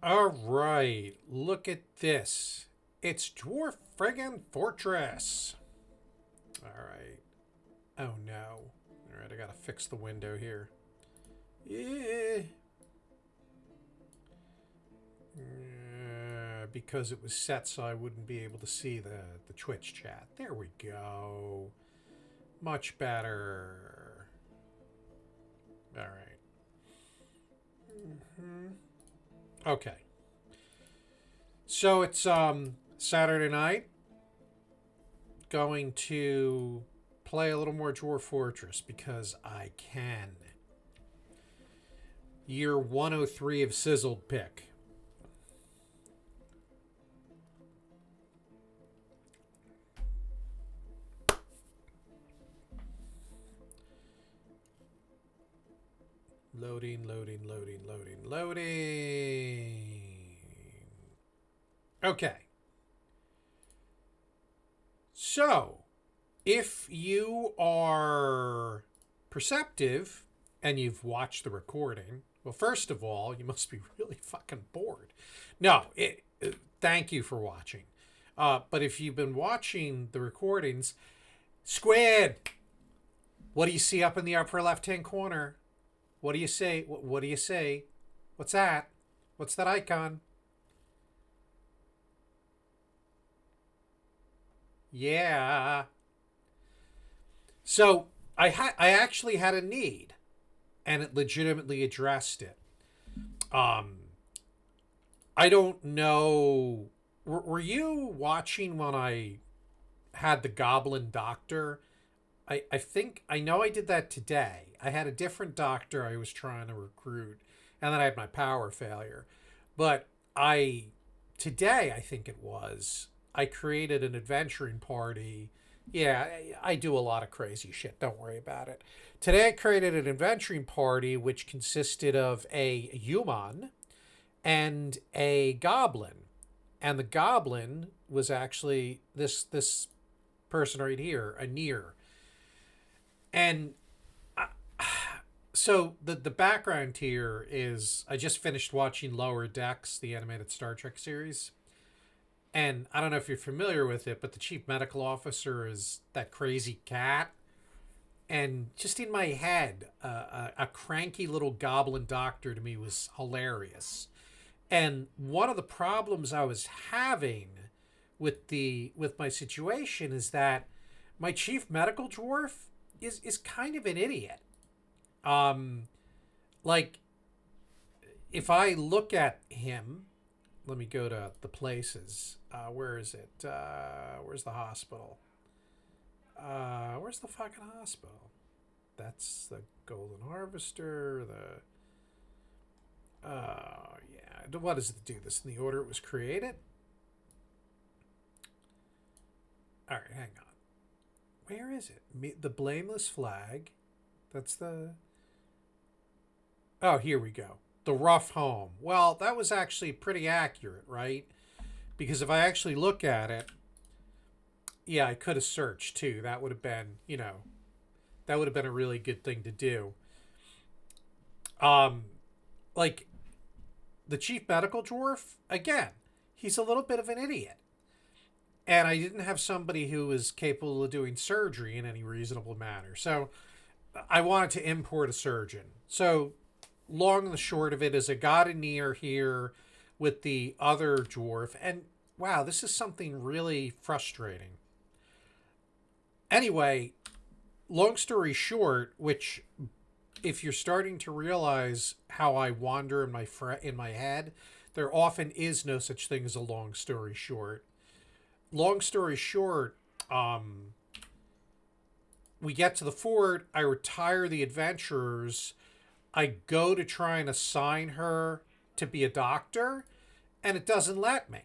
All right, look at this. It's Dwarf Friggin' Fortress. All right. Oh no. All right, I gotta fix the window here. Yeah. Because it was set so I wouldn't be able to see the Twitch chat. There we go. Much better. All right. Okay. So it's Saturday night. Going to play a little more Dwarf Fortress because I can. Year 103 of Sizzledpick. Loading. Okay. So, if you are perceptive and you've watched the recording, well, first of all, you must be really fucking bored. No, thank you for watching. But if you've been watching the recordings, Squid, what do you see up in the upper left-hand corner? What do you say? What do you say? What's that? What's that icon? Yeah. So I actually had a need, and it legitimately addressed it. Um, I don't know. Were you watching when I had the Goblin Doctor? I think I know I did that today. I had a different doctor I was trying to recruit, and then I had my power failure. But I today I think it was I created an adventuring party. Yeah, I do a lot of crazy shit. Don't worry about it. Today I created an adventuring party which consisted of a human and a goblin, and the goblin was actually this person right here, a near. And so the background here is I just finished watching Lower Decks, the animated Star Trek series. And I don't know if you're familiar with it, but the chief medical officer is that crazy cat. And just in my head, a cranky little goblin doctor to me was hilarious. And one of the problems I was having with my situation is that my chief medical dwarf is kind of an idiot. Um, like if I look at him, let me go to the places. Where is it? Where's the hospital? Where's the fucking hospital? That's the Golden Harvester. Yeah. What does it do? This in the order it was created? All right, hang on. Where is it? The Blameless Flag. That's the. Oh, here we go. The Rough Home. Well, that was actually pretty accurate, right? Because if I actually look at it, yeah, I could have searched too. That would have been, that would have been a really good thing to do. Um, like the chief medical dwarf, again, he's a little bit of an idiot. And I didn't have somebody who was capable of doing surgery in any reasonable manner. So I wanted to import a surgeon. So long and the short of it is I got a near here with the other dwarf. And wow, this is something really frustrating. Anyway, long story short, which if you're starting to realize how I wander in my head, there often is no such thing as a long story short. Long story short, we get to the fort. I retire the adventurers. I go to try and assign her to be a doctor, and it doesn't let me.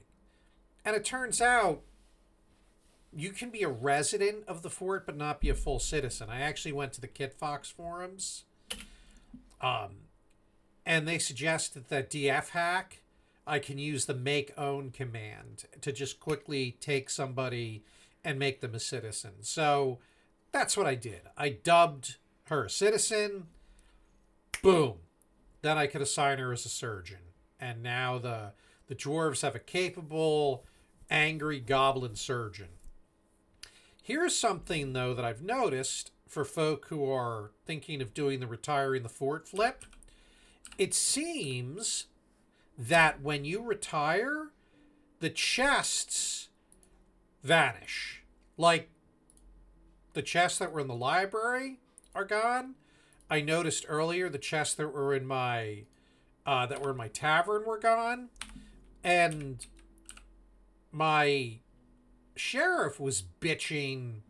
And it turns out you can be a resident of the fort but not be a full citizen. I actually went to the Kit Fox forums, and they suggested that DF hack. I can use the make own command to just quickly take somebody and make them a citizen. So that's what I did. I dubbed her a citizen. Boom. Then I could assign her as a surgeon. And now the dwarves have a capable, angry goblin surgeon. Here's something, though, that I've noticed for folk who are thinking of doing the retiring the fort flip. It seems that when you retire, the chests vanish. Like, the chests that were in the library are gone. I noticed earlier the chests that were in my tavern were gone, and my sheriff was bitching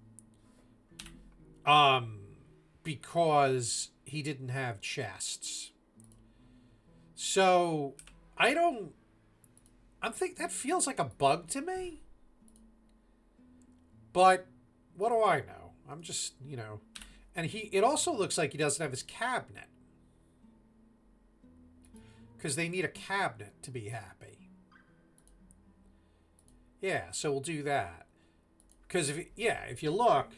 because he didn't have chests. So I think that feels like a bug to me. But what do I know? I'm just, and it also looks like he doesn't have his cabinet. Because they need a cabinet to be happy. Yeah, so we'll do that. Because if you look,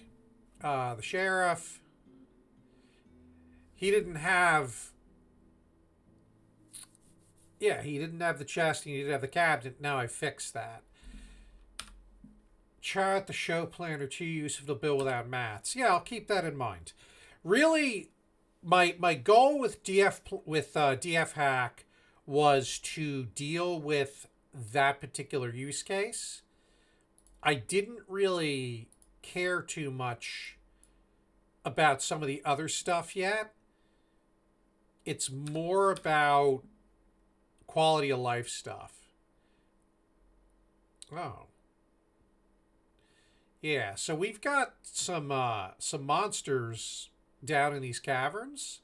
the sheriff, he didn't have the chest, he didn't have the cabinet. Now I fixed that. Chart the show plan or too useful to build without mats. Yeah, I'll keep that in mind. Really, my goal with DF hack was to deal with that particular use case. I didn't really care too much about some of the other stuff yet. It's more about quality of life stuff. Oh. Yeah, so we've got some monsters down in these caverns.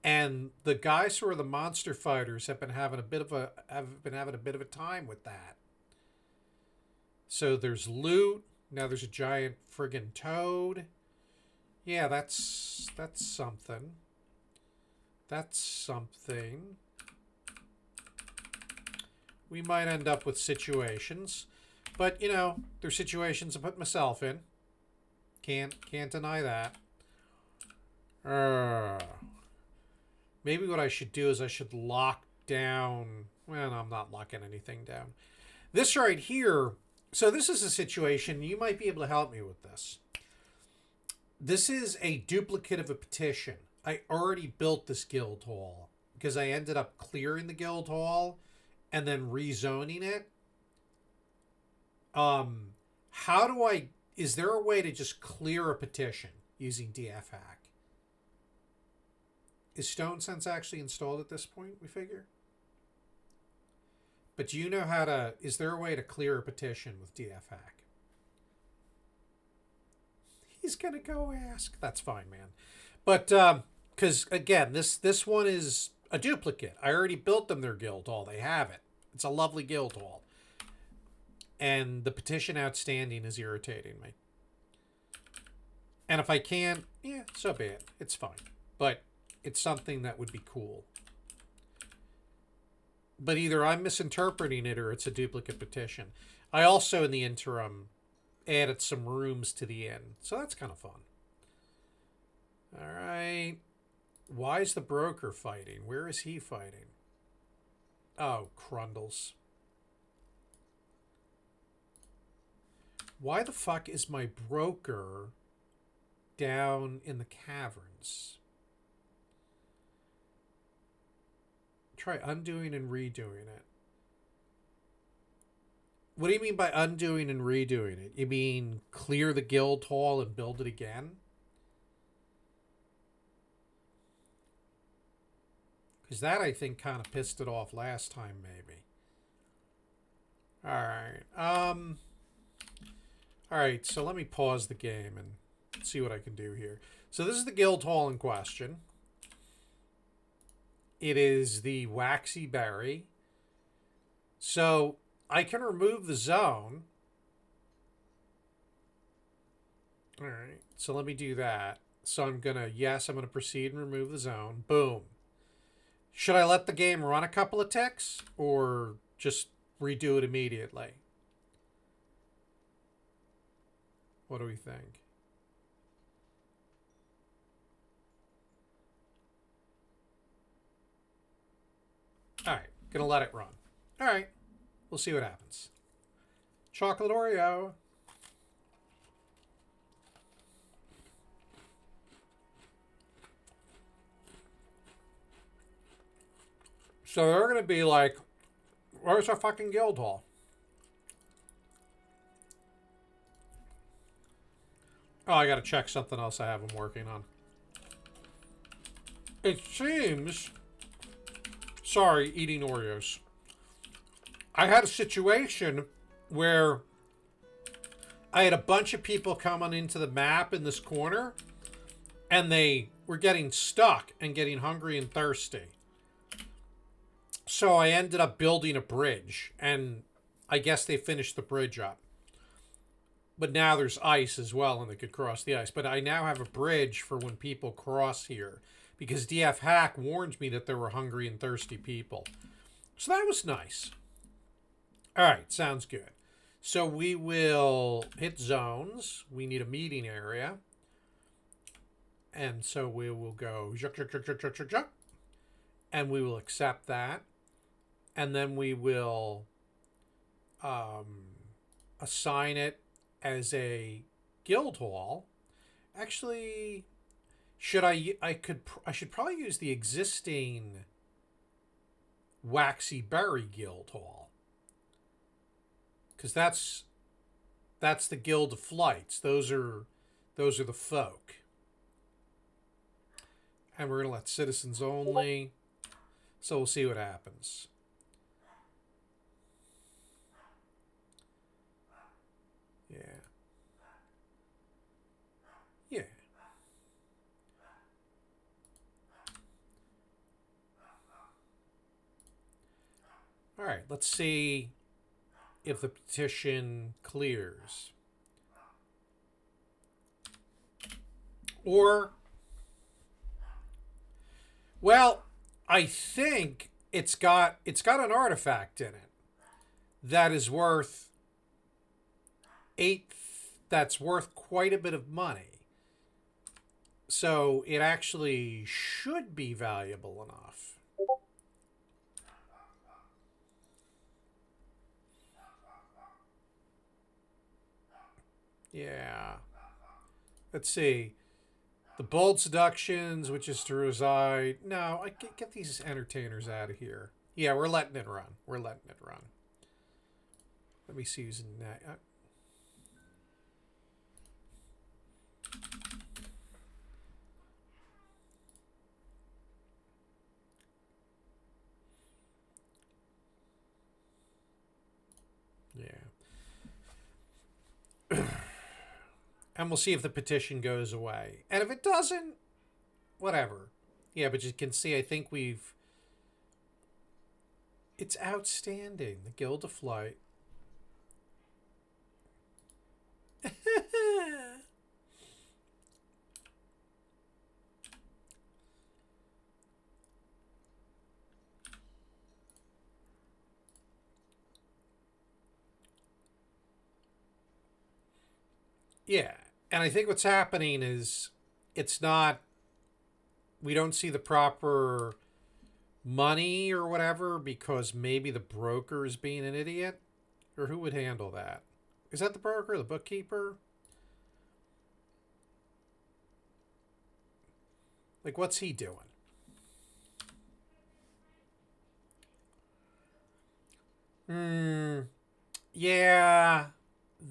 And the guys who are the monster fighters have been having a bit of a time with that. So there's loot. Now there's a giant friggin' toad. Yeah, that's something. That's something. We might end up with situations. But, there's situations I put myself in. Can't deny that. Maybe what I should do is I should lock down... Well, no, I'm not locking anything down. This right here... So this is a situation, you might be able to help me with this. This is a duplicate of a petition. I already built this guild hall because I ended up clearing the guild hall and then rezoning it. Is there a way to just clear a petition using DF hack? Is Stone Sense actually installed at this point, we figure? But do you know is there a way to clear a petition with DF hack? He's going to go ask. That's fine, man. But, because, again, this one is a duplicate. I already built them their guild hall. They have it. It's a lovely guild hall. And the petition outstanding is irritating me. And if I can, so be it. It's fine. But it's something that would be cool. But either I'm misinterpreting it or it's a duplicate petition. I also, in the interim, added some rooms to the inn. So that's kind of fun. All right. Why is the broker fighting? Where is he fighting? Oh, Crundles. Why the fuck is my broker down in the caverns? Try undoing and redoing it. What do you mean by undoing and redoing it? You mean clear the guild hall and build it again? Because that, I think, kind of pissed it off last time, maybe. Alright. Alright, so let me pause the game and see what I can do here. So this is the guild hall in question. It is the Waxy Berry. So I can remove the zone. Alright, so let me do that. So I'm going to proceed and remove the zone. Boom. Should I let the game run a couple of ticks or just redo it immediately? What do we think? All right, Gonna let it run. All right. We'll see what happens. Chocolate Oreo. So they're gonna be like, where's our fucking guild hall? Oh, I gotta check something else I have them working on. It seems... Sorry, eating Oreos. I had a situation where I had a bunch of people coming into the map in this corner, and they were getting stuck and getting hungry and thirsty. So I ended up building a bridge, and I guess they finished the bridge up. But now there's ice as well, and they could cross the ice. But I now have a bridge for when people cross here, because DF Hack warned me that there were hungry and thirsty people. So that was nice. All right, sounds good. So we will hit zones. We need a meeting area. And so we will go and we will accept that. And then we will assign it as a guild hall. Actually, I should probably use the existing Waxy Berry guild hall, because that's the Guild of Flights. Those are the folk. And we're gonna let citizens only. So we'll see what happens. Yeah. Yeah. All right, let's see if the petition clears. Or, well, I think it's got an artifact in it that is worth that's worth quite a bit of money. So it actually should be valuable enough. Yeah. Let's see. The Bold Seductions, which is to reside... No, I get these entertainers out of here. Yeah, we're letting it run. We're letting it run. Let me see who's in that. Yeah. And we'll see if the petition goes away. And if it doesn't, whatever. Yeah, but you can see, I think we've... It's outstanding. The Guild of Flight. Yeah. And I think what's happening is it's not... We don't see the proper money or whatever because maybe the broker is being an idiot. Or who would handle that? Is that the broker, the bookkeeper? Like, what's he doing? Yeah,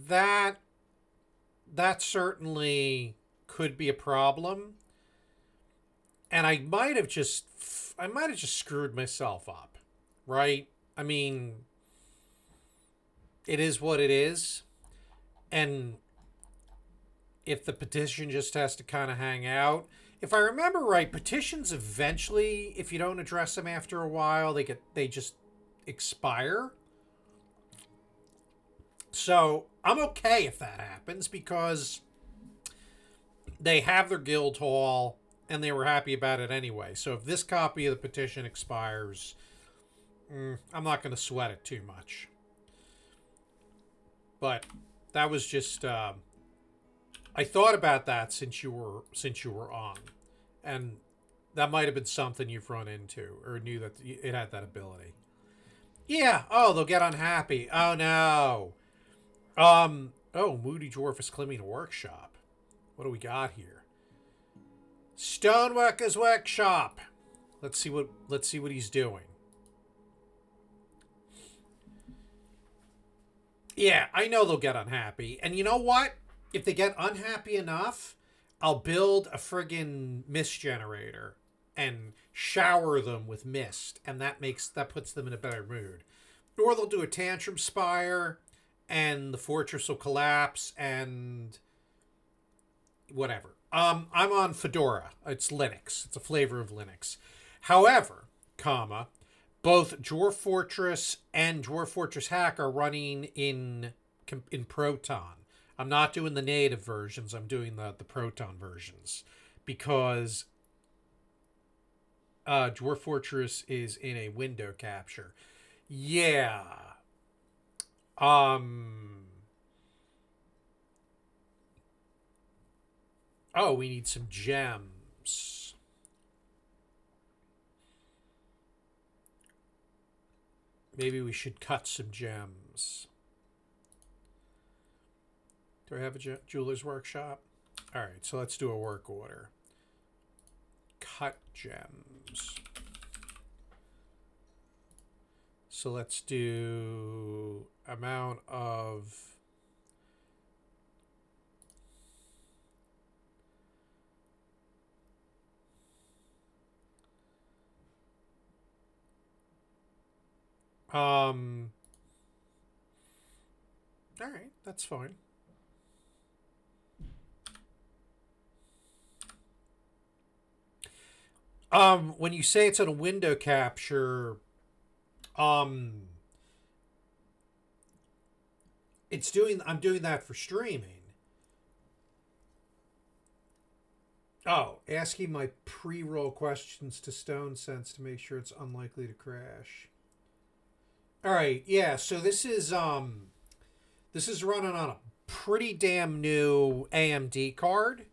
that certainly could be a problem. And I might have just screwed myself up, right? I mean, it is what it is. And if the petition just has to kind of hang out, if I remember right, petitions eventually, if you don't address them after a while, they just expire. So I'm okay if that happens because they have their guild hall and they were happy about it anyway. So if this copy of the petition expires, I'm not going to sweat it too much. But that was just I thought about that since you were on, and that might have been something you've run into or knew that it had that ability. Yeah. Oh, they'll get unhappy. Oh no. Oh, Moody Dwarf is cleaning a workshop. What do we got here? Stoneworker's workshop. Let's see what he's doing. Yeah, I know they'll get unhappy. And you know what? If they get unhappy enough, I'll build a friggin' mist generator and shower them with mist, and that puts them in a better mood. Or they'll do a tantrum spire, and the fortress will collapse, and whatever. I'm on Fedora. It's Linux. It's a flavor of Linux. However, comma, both Dwarf Fortress and Dwarf Fortress Hack are running in Proton. I'm not doing the native versions. I'm doing the Proton versions because Dwarf Fortress is in a window capture. Yeah. Oh, we need some gems. Maybe we should cut some gems. Do I have a jeweler's workshop? All right, so let's do a work order. Cut gems. So let's do amount of all right, that's fine. When you say it's on a window capture, I'm doing that for streaming. Oh, asking my pre-roll questions to Stone Sense to make sure it's unlikely to crash. All right, yeah. So this is running on a pretty damn new AMD card.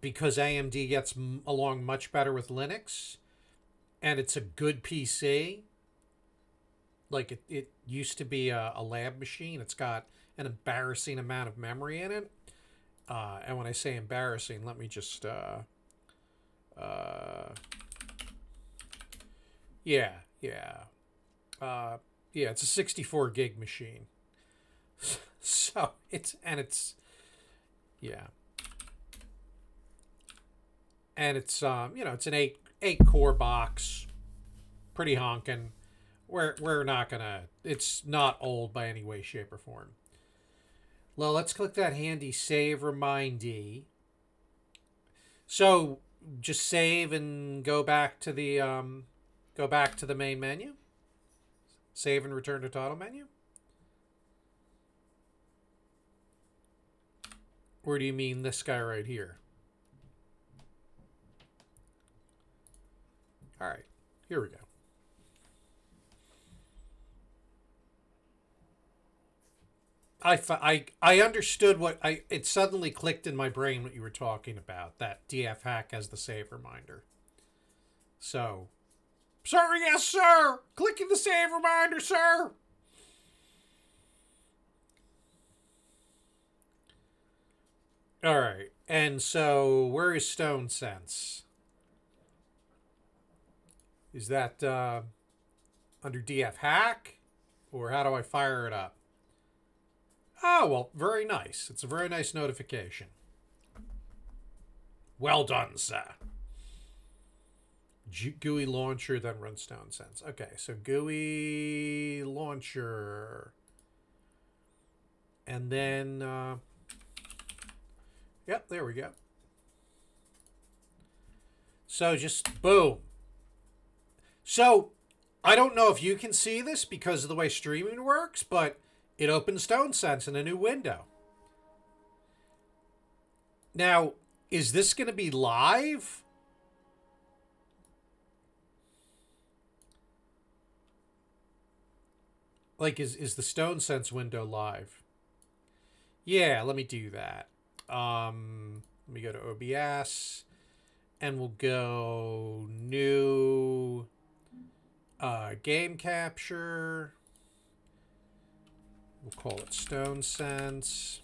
Because AMD gets along much better with Linux, and it's a good PC. Like it used to be a lab machine. It's got an embarrassing amount of memory in it. And when I say embarrassing, let me just yeah, yeah. Yeah, it's a 64 gig machine. So it's yeah. And it's it's an eight core box, pretty honking. We're not gonna. It's not old by any way, shape, or form. Well, let's click that handy save remindy. So just save and go back to the main menu. Save and return to title menu. Or do you mean this guy right here? All right, here we go. I understood it suddenly clicked in my brain what you were talking about, that DF hack as the save reminder. So, sir, yes, sir. Clicking the save reminder, sir. All right, and so where is Stone Sense? Is that under DF hack, or how do I fire it up? Oh, well, very nice. It's a very nice notification. Well done, sir. GUI launcher, then run Stone Sense. Okay, so GUI launcher. And then, yep, there we go. So just boom. So I don't know if you can see this because of the way streaming works, but it opens Stone Sense in a new window. Now, is this going to be live? Like, is the Stone Sense window live? Yeah, let me do that. Let me go to OBS, and we'll go new Game capture. We'll call it Stone Sense.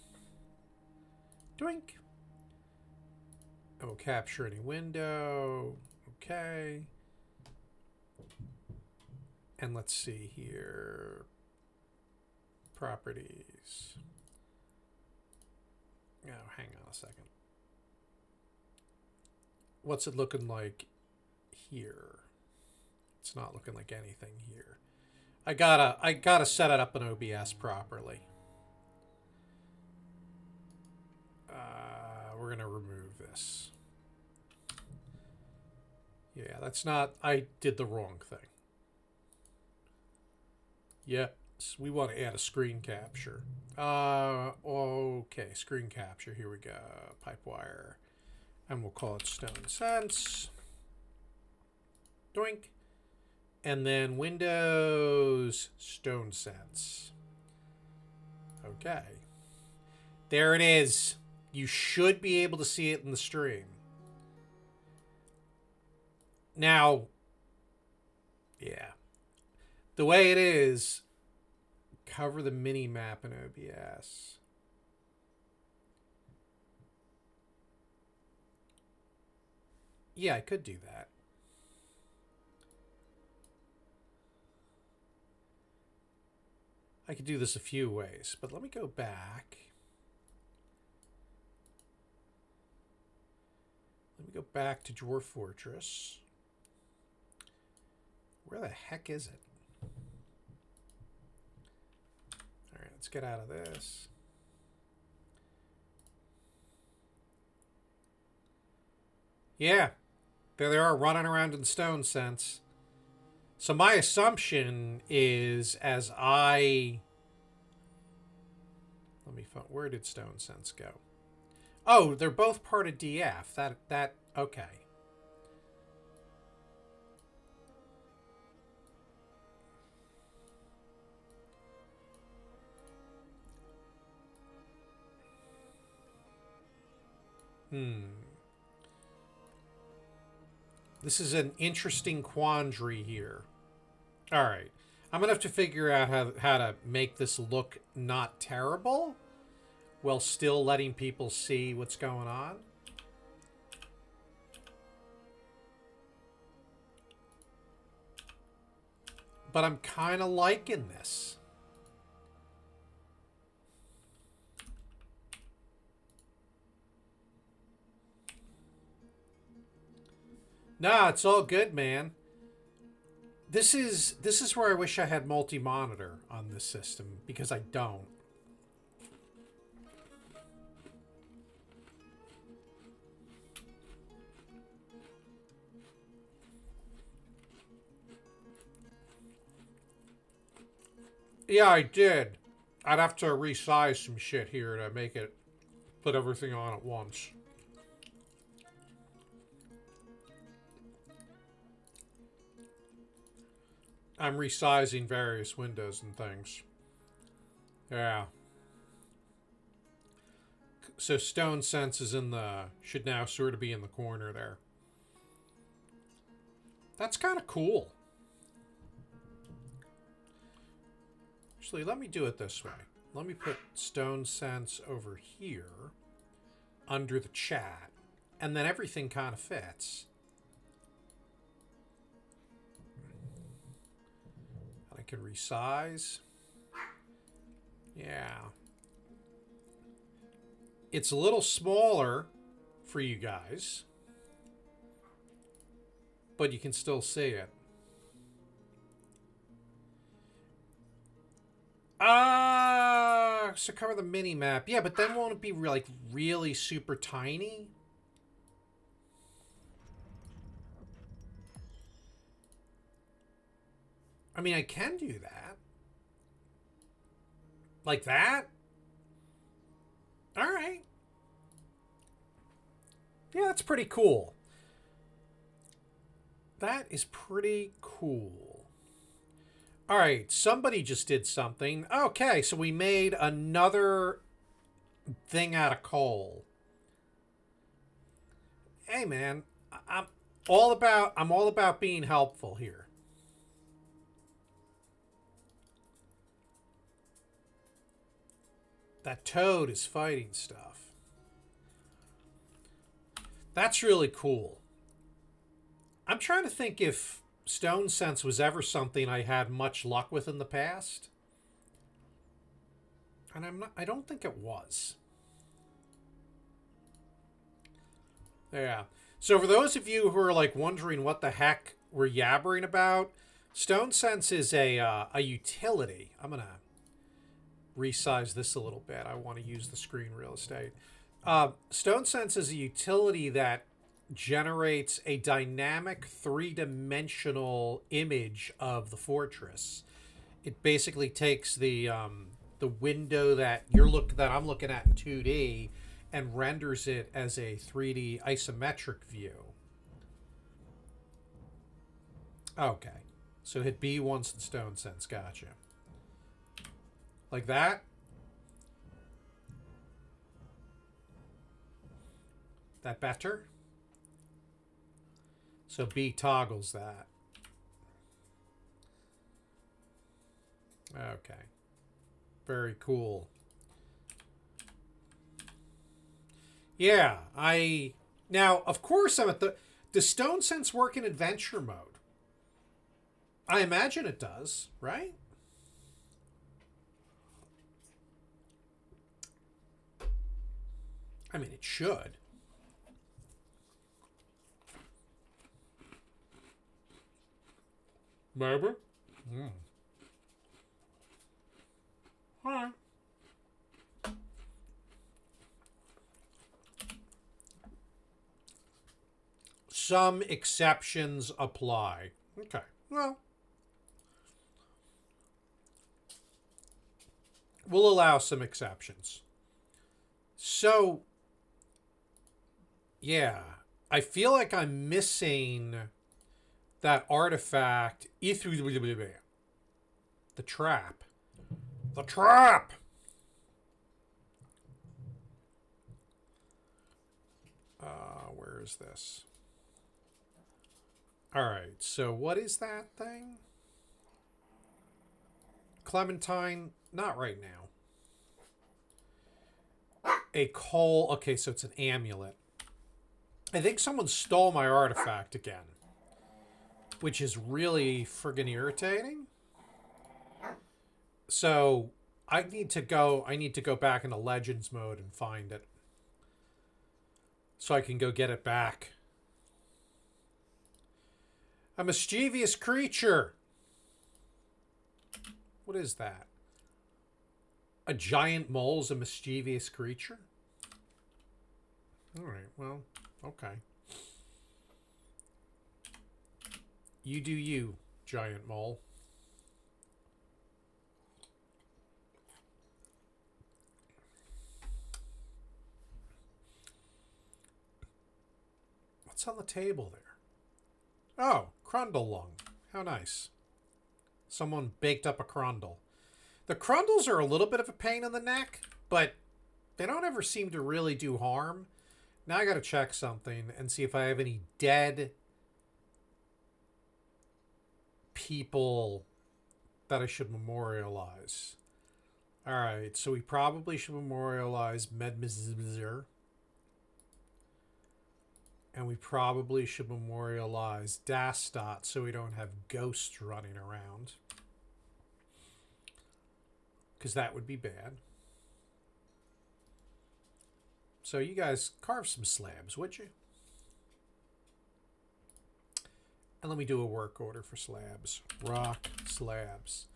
Doink. And we'll capture any window. Okay. And let's see here. Properties. Oh, hang on a second. What's it looking like here? It's not looking like anything here. I gotta set it up in OBS properly. We're gonna remove this. Yeah, that's not. I did the wrong thing. Yes, we want to add a screen capture. Okay, screen capture. Here we go. Pipewire, and we'll call it Stone Sense. Doink. And then Windows Stone Sense. Okay. There it is. You should be able to see it in the stream. Now, yeah. The way it is, cover the mini map in OBS. Yeah, I could do that. I could do this a few ways, but let me go back. Let me go back to Dwarf Fortress. Where the heck is it? All right, let's get out of this. Yeah, there they are running around in Stone Sense. So my assumption is let me find, where did Stone Sense go? Oh, they're both part of DF. Okay. This is an interesting quandary here. All right. I'm going to have to figure out how to make this look not terrible while still letting people see what's going on. But I'm kind of liking this. Nah, it's all good, man. This is where I wish I had multi-monitor on this system, because I don't. Yeah, I did. I'd have to resize some shit here to make it put everything on at once. I'm resizing various windows and things. Yeah. So Stone Sense is should now sort of be in the corner there. That's kind of cool. Actually, let me do it this way. Let me put Stone Sense over here under the chat, and then everything kind of fits. I can resize. Yeah. It's a little smaller for you guys, but you can still see it. So cover the mini map. Yeah, but then won't it be like really super tiny? I mean, I can do that. Like that? All right. Yeah, that's pretty cool. That is pretty cool. All right, somebody just did something. Okay, so we made another thing out of coal. Hey, man, I'm all about being helpful here. That toad is fighting stuff. That's really cool. I'm trying to think if Stone Sense was ever something I had much luck with in the past. And I don't think it was. Yeah. So for those of you who are like wondering what the heck we're yabbering about, Stone Sense is a utility. I'm gonna resize this a little bit. I want to use the screen real estate. Stone Sense is a utility that generates a dynamic three-dimensional image of the fortress. It basically takes the window that I'm looking at in 2D and renders it as a 3D isometric view. Okay. So hit B once in Stone Sense. Gotcha. Like that. That better? So B toggles that. Okay. Very cool. Yeah, now, of course, I'm at does Stone Sense work in adventure mode? I imagine it does, right? I mean, it should. Maybe. All right. Some exceptions apply. Okay. Well, we'll allow some exceptions. So, yeah, I feel like I'm missing that artifact. The trap. The trap! Where is this? Alright, so what is that thing? Clementine, not right now. A coal, okay, so it's an amulet. I think someone stole my artifact again, which is really friggin' irritating. So I need to go back into Legends mode and find it, so I can go get it back. A mischievous creature. What is that? A giant mole's a mischievous creature? Alright, well, okay. You do you, giant mole. What's on the table there? Oh, crundle lung. How nice. Someone baked up a crundle. The crundles are a little bit of a pain in the neck, but they don't ever seem to really do harm. Now I gotta check something and see if I have any dead people that I should memorialize. Alright, so we probably should memorialize Medmizzer. And we probably should memorialize Dastot so we don't have ghosts running around. Because that would be bad. So you guys carve some slabs, would you? And let me do a work order for slabs. Rock slabs.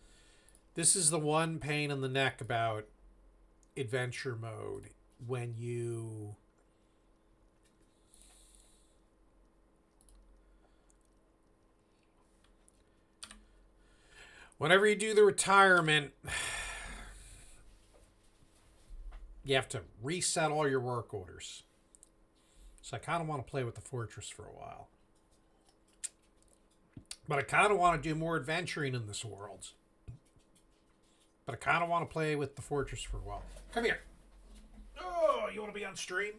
This is the one pain in the neck about adventure mode. When you... Whenever you do the retirement, you have to reset all your work orders. So I kind of want to play with the fortress for a while. But I kind of want to do more adventuring in this world. But I kind of want to play with the fortress for a while. Come here. Oh, you want to be on stream?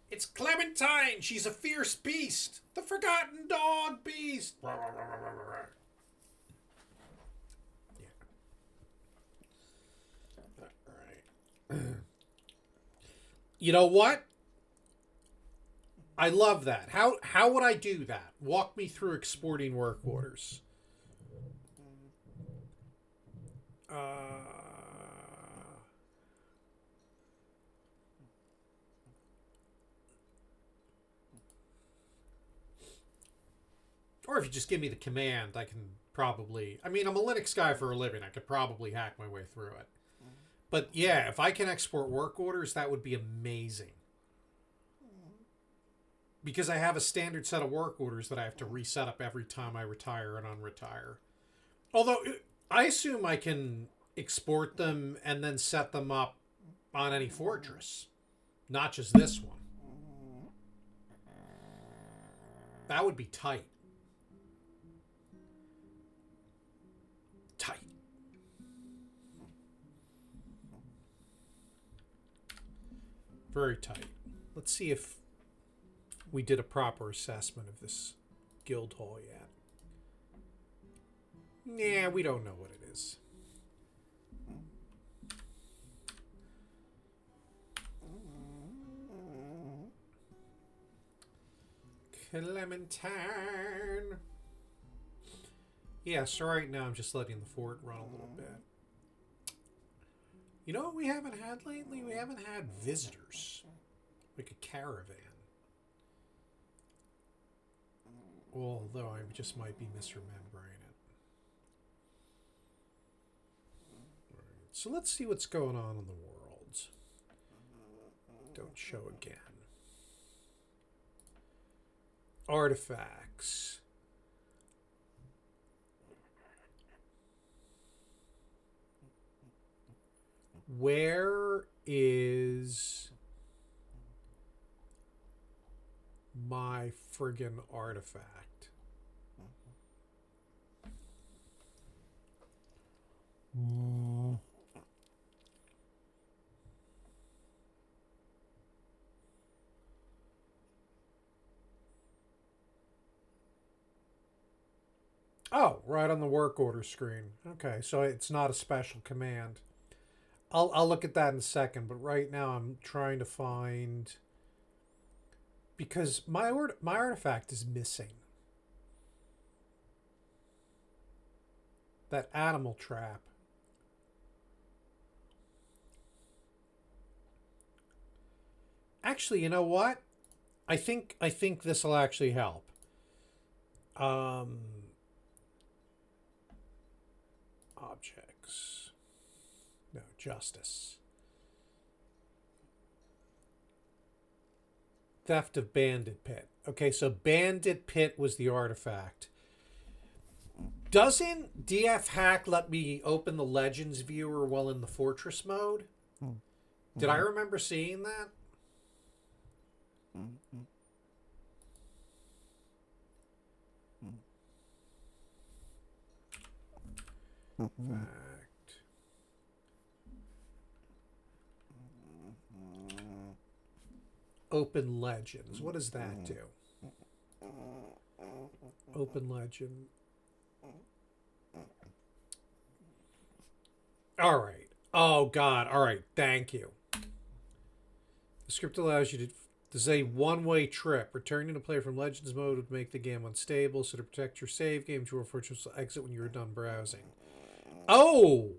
It's Clementine. She's a fierce beast. The forgotten dog beast. Yeah. All right. You know what? I love that. How would I do that? Walk me through exporting work orders. Or if you just give me the command, I can probably... I mean, I'm a Linux guy for a living. I could probably hack my way through it. But yeah, if I can export work orders, that would be amazing. Because I have a standard set of work orders that I have to reset up every time I retire and unretire. Although, I assume I can export them and then set them up on any fortress. Not just this one. That would be tight. Tight. Very tight. Let's see if we did a proper assessment of this guild hall yet. Nah, we don't know what it is. Clementine. Yeah, so right now I'm just letting the fort run a little bit. You know what we haven't had lately? We haven't had visitors. Like a caravan. Although I just might be misremembering it. Alright, so let's see what's going on in the world. Don't show again. Artifacts. Where is my friggin' artifact? Oh, right on the work order screen. Okay, so it's not a special command. I'll look at that in a second, but right now I'm trying to find, because my artifact is missing. That animal trap. Actually, you know what? I think this will actually help. Objects. No, justice. Theft of Bandit Pit. Okay, so Bandit Pit was the artifact. Doesn't DF Hack let me open the Legends viewer while in the Fortress mode? Did I remember seeing that? Fact. Open Legends. What does that do? Open Legend. All right. Oh, God. All right. Thank you. The script allows you to... This is a one-way trip. Returning to play from Legends mode would make the game unstable, so to protect your save game, Drawer Fortress will exit when you are done browsing. Oh!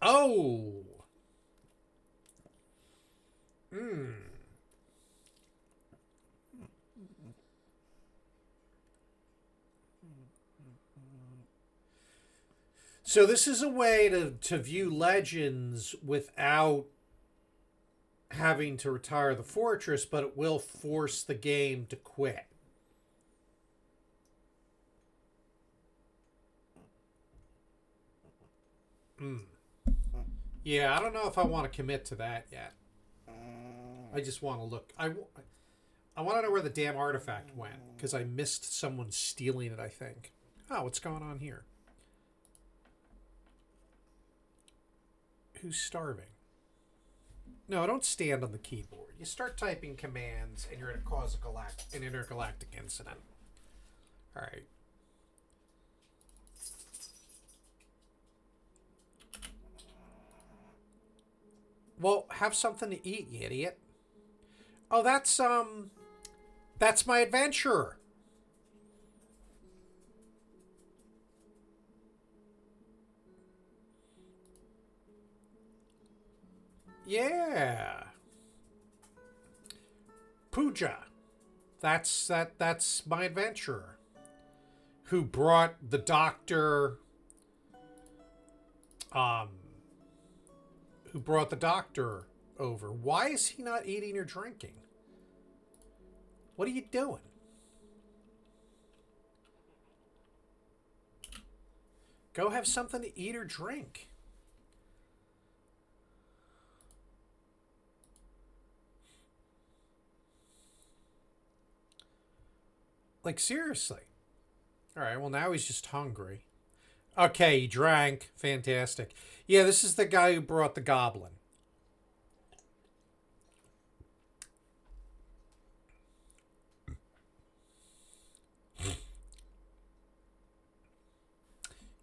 Oh! So this is a way to view Legends without having to retire the fortress, but it will force the game to quit. Yeah, I don't know if I want to commit to that yet. I just want to look. I want to know where the damn artifact went, because I missed someone stealing it, I think. Oh, what's going on here? Who's starving? No, don't stand on the keyboard. You start typing commands and you're going to cause an intergalactic incident. All right. Well, have something to eat, you idiot. Oh, that's my adventurer. Yeah. Pooja. That's my adventurer who brought the doctor um who brought the doctor over. Why is he not eating or drinking? What are you doing? Go have something to eat or drink. Like, seriously. All right, well, now he's just hungry. Okay, he drank. Fantastic. Yeah, this is the guy who brought the goblin.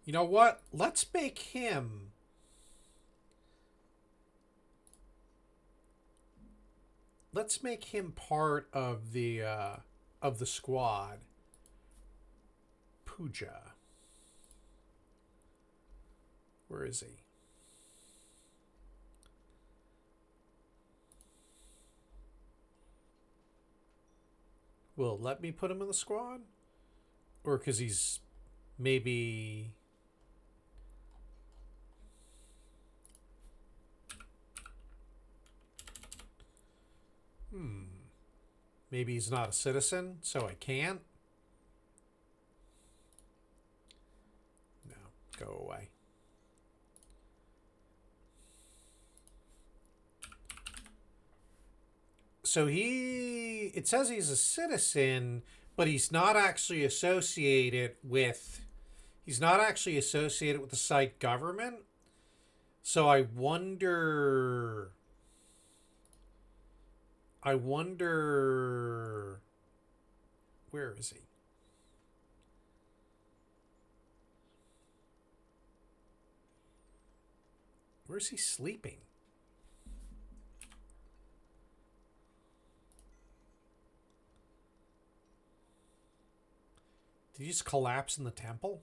You know what? Let's make him. Let's make him part of the squad. Pooja. Where is he? Will it let me put him in the squad? Or because he's maybe. Maybe he's not a citizen, so I can't. No, go away. So it says he's a citizen, but he's not actually associated with the site government. So I wonder where is he? Where's he sleeping? Did he just collapse in the temple?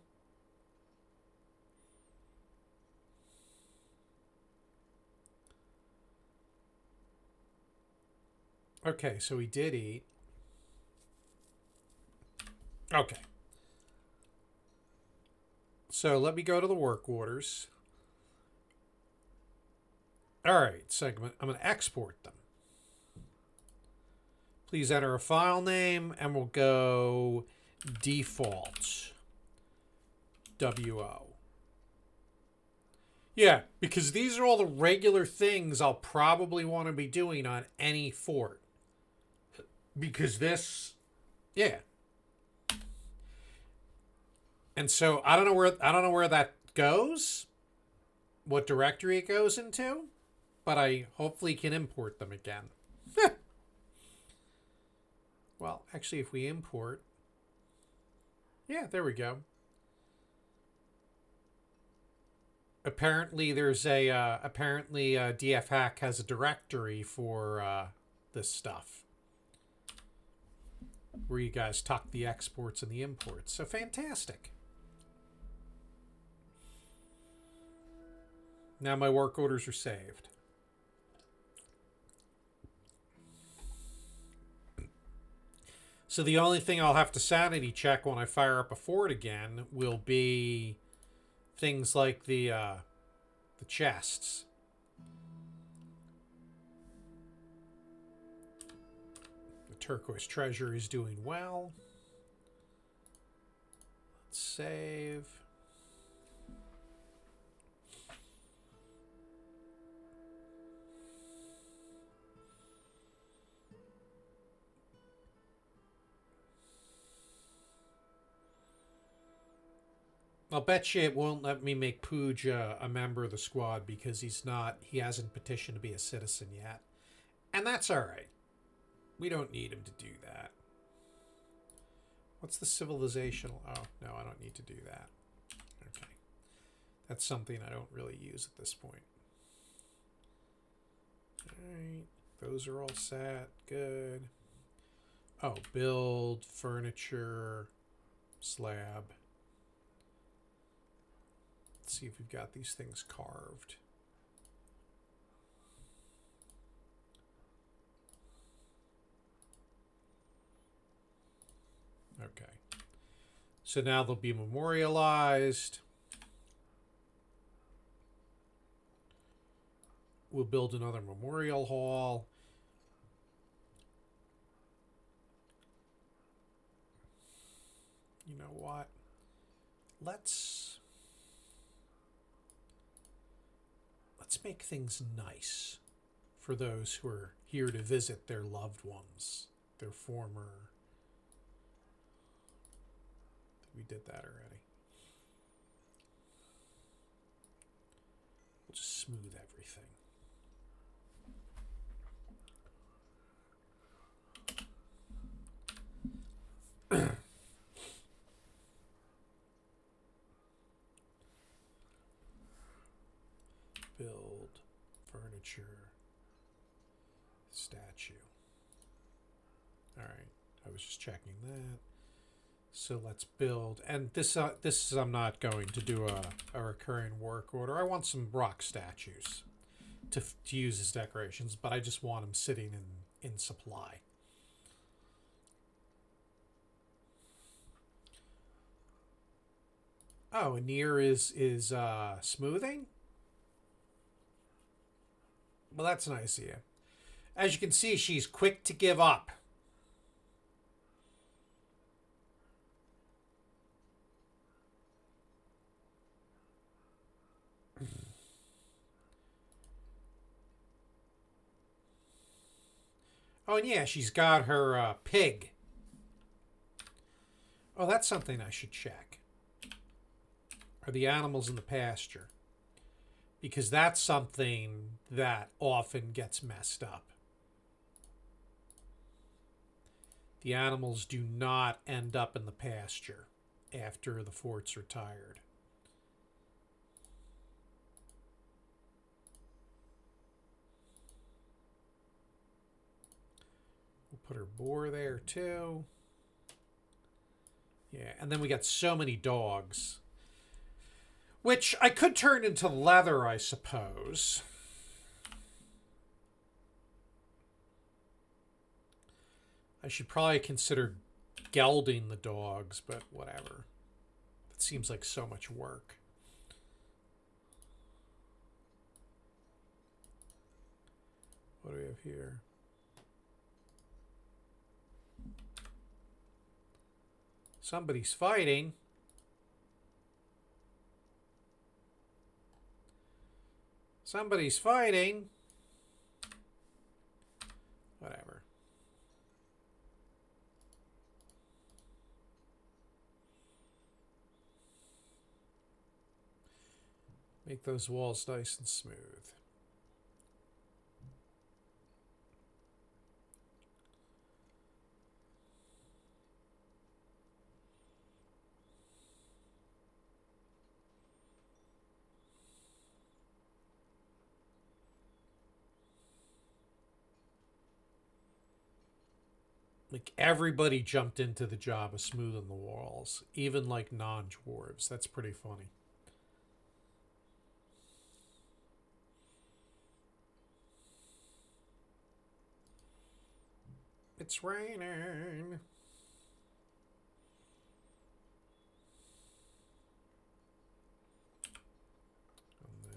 Okay, so he did eat. Okay. So let me go to the work orders. All right, segment. I'm going to export them. Please enter a file name, and we'll go default WO. Yeah, because these are all the regular things I'll probably want to be doing on any fort. Because this, yeah. And so I don't know where that goes, what directory it goes into, but I hopefully can import them again. Well, actually, if we import, yeah, there we go. Apparently, there's a DF Hack has a directory for this stuff where you guys tuck the exports and the imports. So fantastic. Now my work orders are saved. So the only thing I'll have to sanity check when I fire up a fort again will be things like the chests. The turquoise treasure is doing well. Let's save. I'll bet you it won't let me make Pooja a member of the squad because he hasn't petitioned to be a citizen yet. And that's alright. We don't need him to do that. What's the civilizational? Oh, no, I don't need to do that. Okay. That's something I don't really use at this point. Alright, those are all set. Good. Oh, build, furniture, slab. Let's see if we've got these things carved. Okay. So now they'll be memorialized. We'll build another memorial hall. You know what? Let's make things nice for those who are here to visit their loved ones, their former. We did that already. We'll just smooth everything. Build, furniture, statue. All right, I was just checking that. So let's build, and this is I'm not going to do a recurring work order. I want some rock statues to use as decorations, but I just want them sitting in supply. Oh, Anir is smoothing. Well, that's nice of you. As you can see, she's quick to give up. Oh, and yeah, she's got her pig. Oh, that's something I should check. Are the animals in the pasture? Because that's something that often gets messed up. The animals do not end up in the pasture after the fort's retired. We'll put her boar there too. Yeah, and then we got so many dogs. Which I could turn into leather, I suppose. I should probably consider gelding the dogs, but whatever. It seems like so much work. What do we have here? Somebody's fighting. Somebody's fighting. Whatever. Make those walls nice and smooth. Like everybody jumped into the job of smoothing the walls, even like non-dwarves. That's pretty funny. It's raining. And then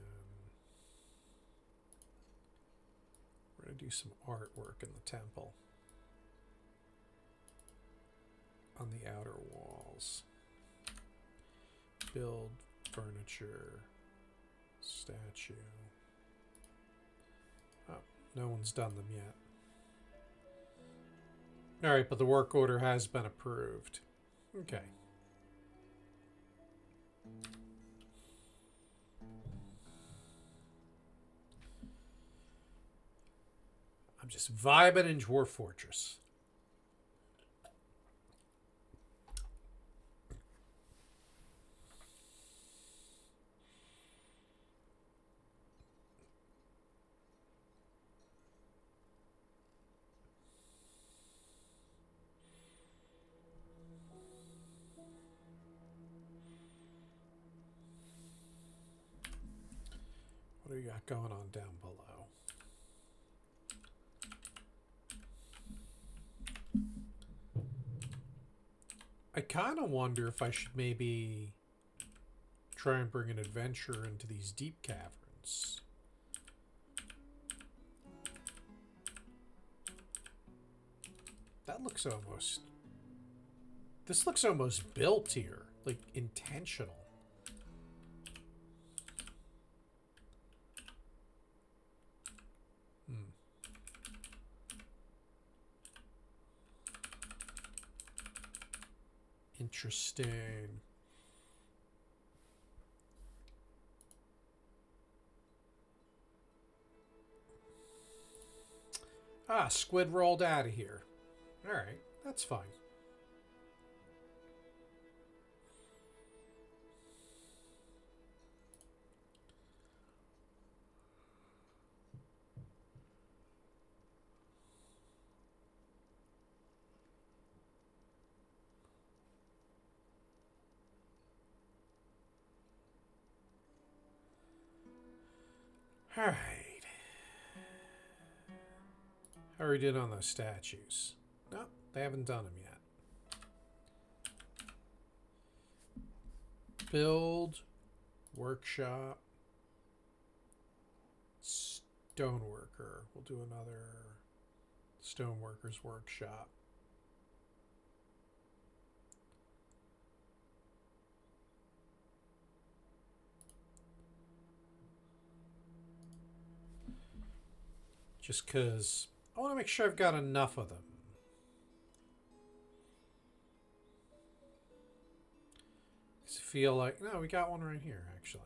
we're going to do some artwork in the temple. On the outer walls. Build, furniture, statue. Oh, no one's done them yet. Alright, but the work order has been approved. Okay. I'm just vibing in Dwarf Fortress. do you got going on down below? I kind of wonder if I should maybe try and bring an adventure into these deep caverns. That looks almost... This looks almost built here. Like, intentional. Interesting. Ah, squid rolled out of here. Alright, that's fine. Alright. How are we doing on those statues? No, they haven't done them yet. Build, workshop, stoneworker. We'll do another stoneworker's workshop. Just because I want to make sure I've got enough of them. I feel like... No, we got one right here, actually.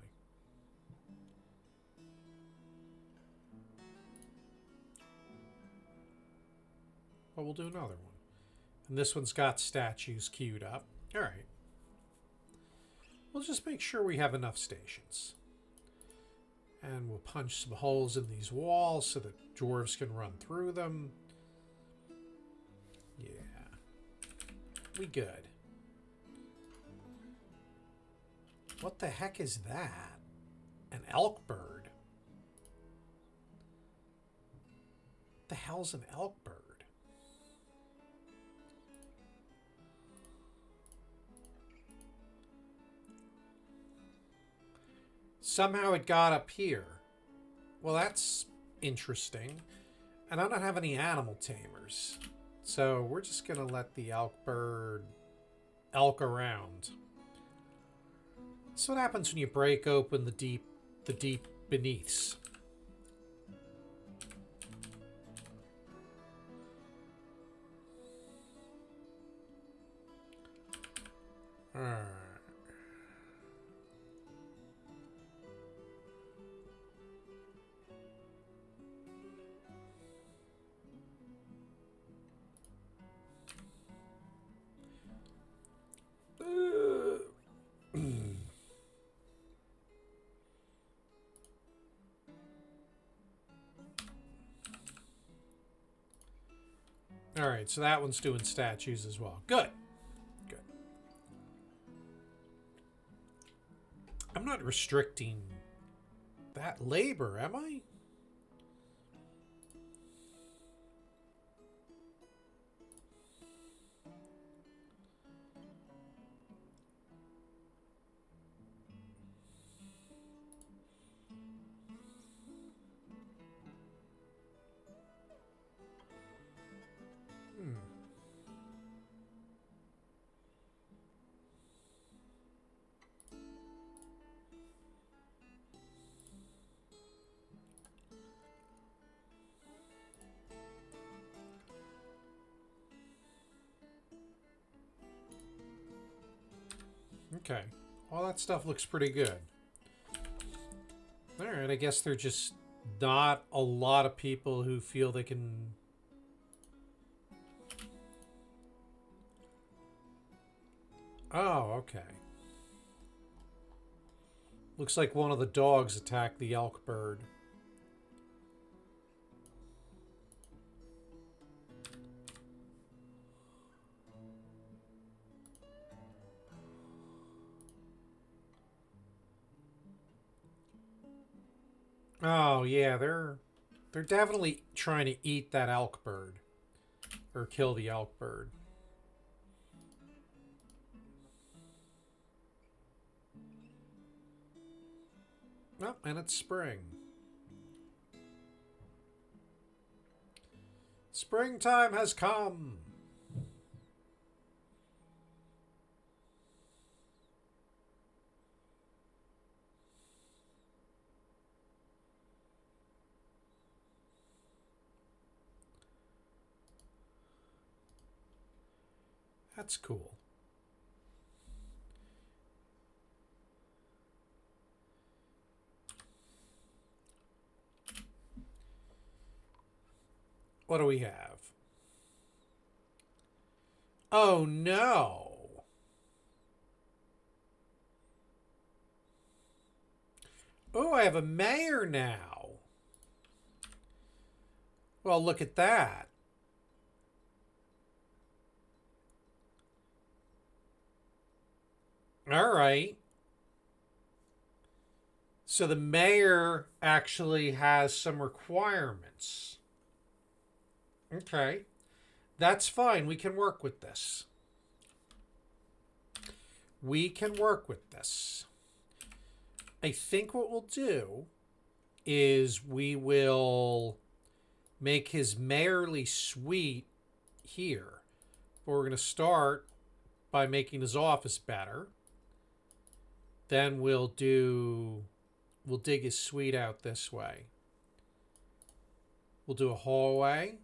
Well, we'll do another one. And this one's got statues queued up. Alright. We'll just make sure we have enough stations. And we'll punch some holes in these walls so that dwarves can run through them. Yeah. We good. What the heck is that? An elk bird. What the hell's an elk bird? Somehow it got up here. Well, that's interesting. And I don't have any animal tamers. So we're just going to let the elk bird elk around. That's what happens when you break open the deep beneaths. Alright. Alright, so that one's doing statues as well. Good. Good. I'm not restricting that labor, am I? Okay. All that stuff looks pretty good. Alright, I guess they're just not a lot of people who feel they can... Oh, okay. Looks like one of the dogs attacked the elk bird. Oh yeah, they're definitely trying to eat that elk bird or kill the elk bird. Oh, and it's spring. Springtime has come. That's cool. What do we have? Oh no. Oh, I have a mayor now. Well, look at that. All right. So the mayor actually has some requirements. Okay. That's fine. We can work with this. We can work with this. I think what we'll do is we will make his mayorly suite here. But we're going to start by making his office better. Then we'll dig his suite out this way. We'll do a hallway.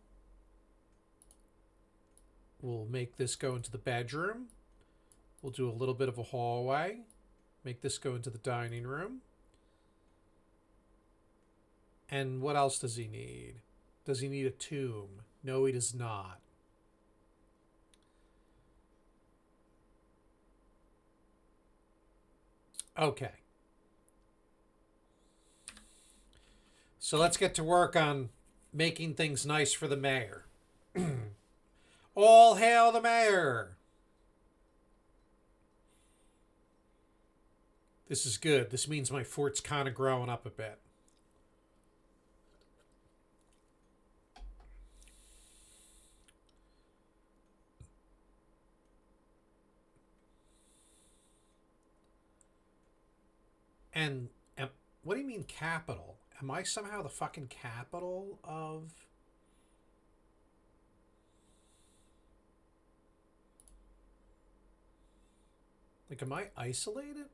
We'll make this go into the bedroom. We'll do a little bit of a hallway. Make this go into the dining room. And what else does he need? Does he need a tomb? No, he does not. Okay. So let's get to work on making things nice for the mayor. All hail the mayor! This is good. This means my fort's kind of growing up a bit. And what do you mean capital? Am I somehow the fucking capital of... Like, am I isolated?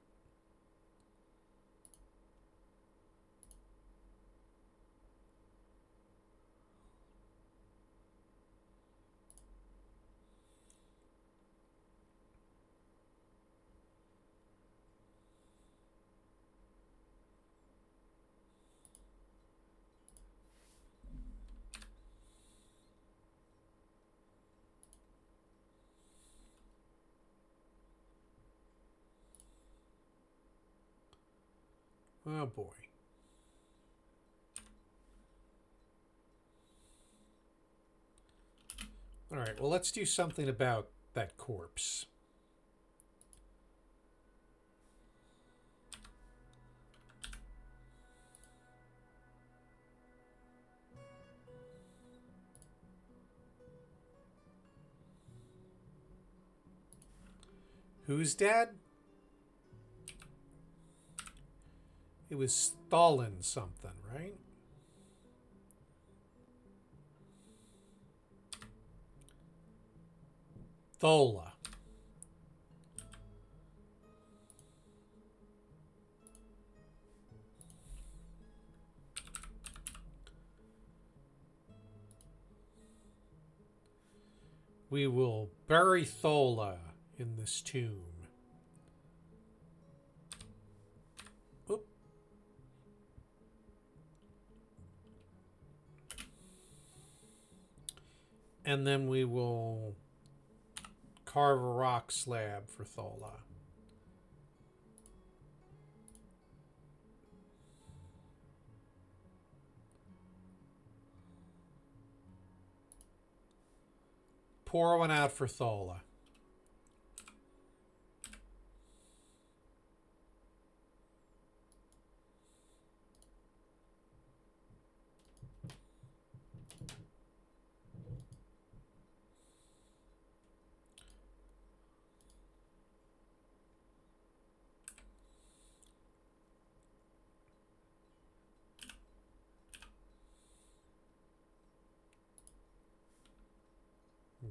Oh boy. All right, well, let's do something about that corpse. Who's dead? It was Stalin something, right? Thola. We will bury Thola in this tomb. Oop. And then we will carve a rock slab for Thola. Pour one out for Thola.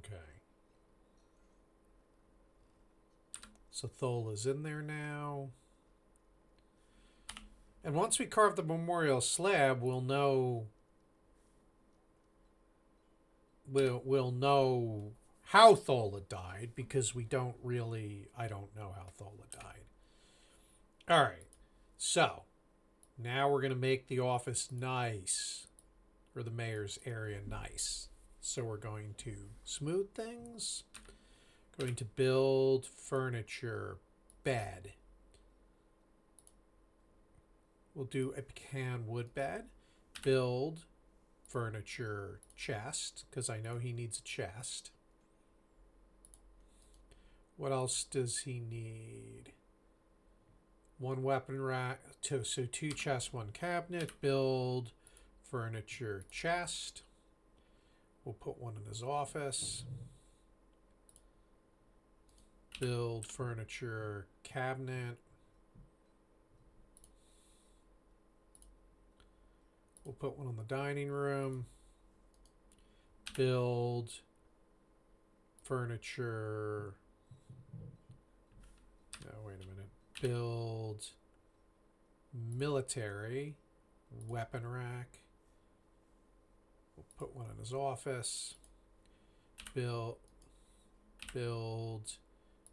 Okay. So Thola's in there now. And once we carve the memorial slab, we'll know how Thola died, because I don't know how Thola died. All right. So, now we're going to make the office nice, or the mayor's area nice. So we're going to smooth things. Going to build furniture, bed. We'll do a pecan wood bed. Build furniture chest, because I know he needs a chest. What else does he need? One weapon rack, so 2 chests, 1 cabinet. Build furniture chest. We'll put one in his office. Build furniture cabinet. We'll put one in the dining room. Build furniture. No, wait a minute. Build military weapon rack. We'll put one in his office. Build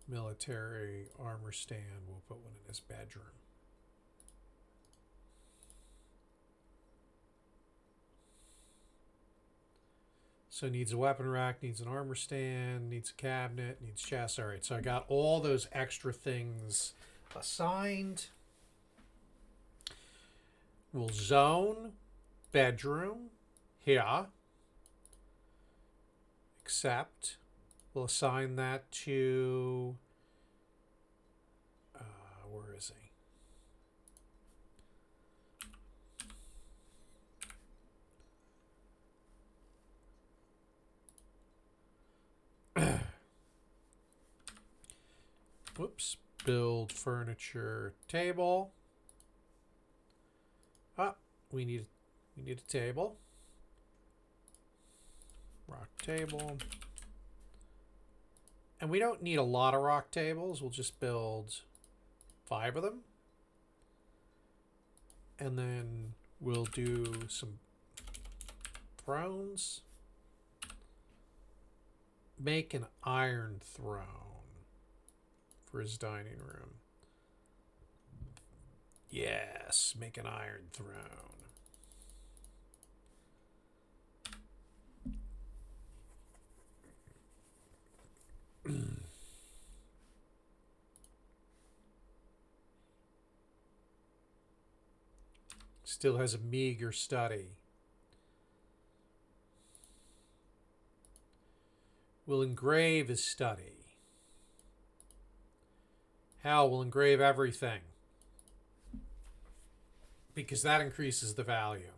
military armor stand. We'll put one in his bedroom. So needs a weapon rack, needs an armor stand, needs a cabinet, needs chest. All right, so I got all those extra things assigned. We'll zone bedroom here. Except we'll assign that to, where is he? Whoops. Build furniture table. We need a table. Rock table. And we don't need a lot of rock tables. We'll just build 5 of them. And then we'll do some thrones. Make an iron throne for his dining room. Yes, make an iron throne. Still has a meager study. Will engrave his study. Hal will engrave everything, because that increases the value.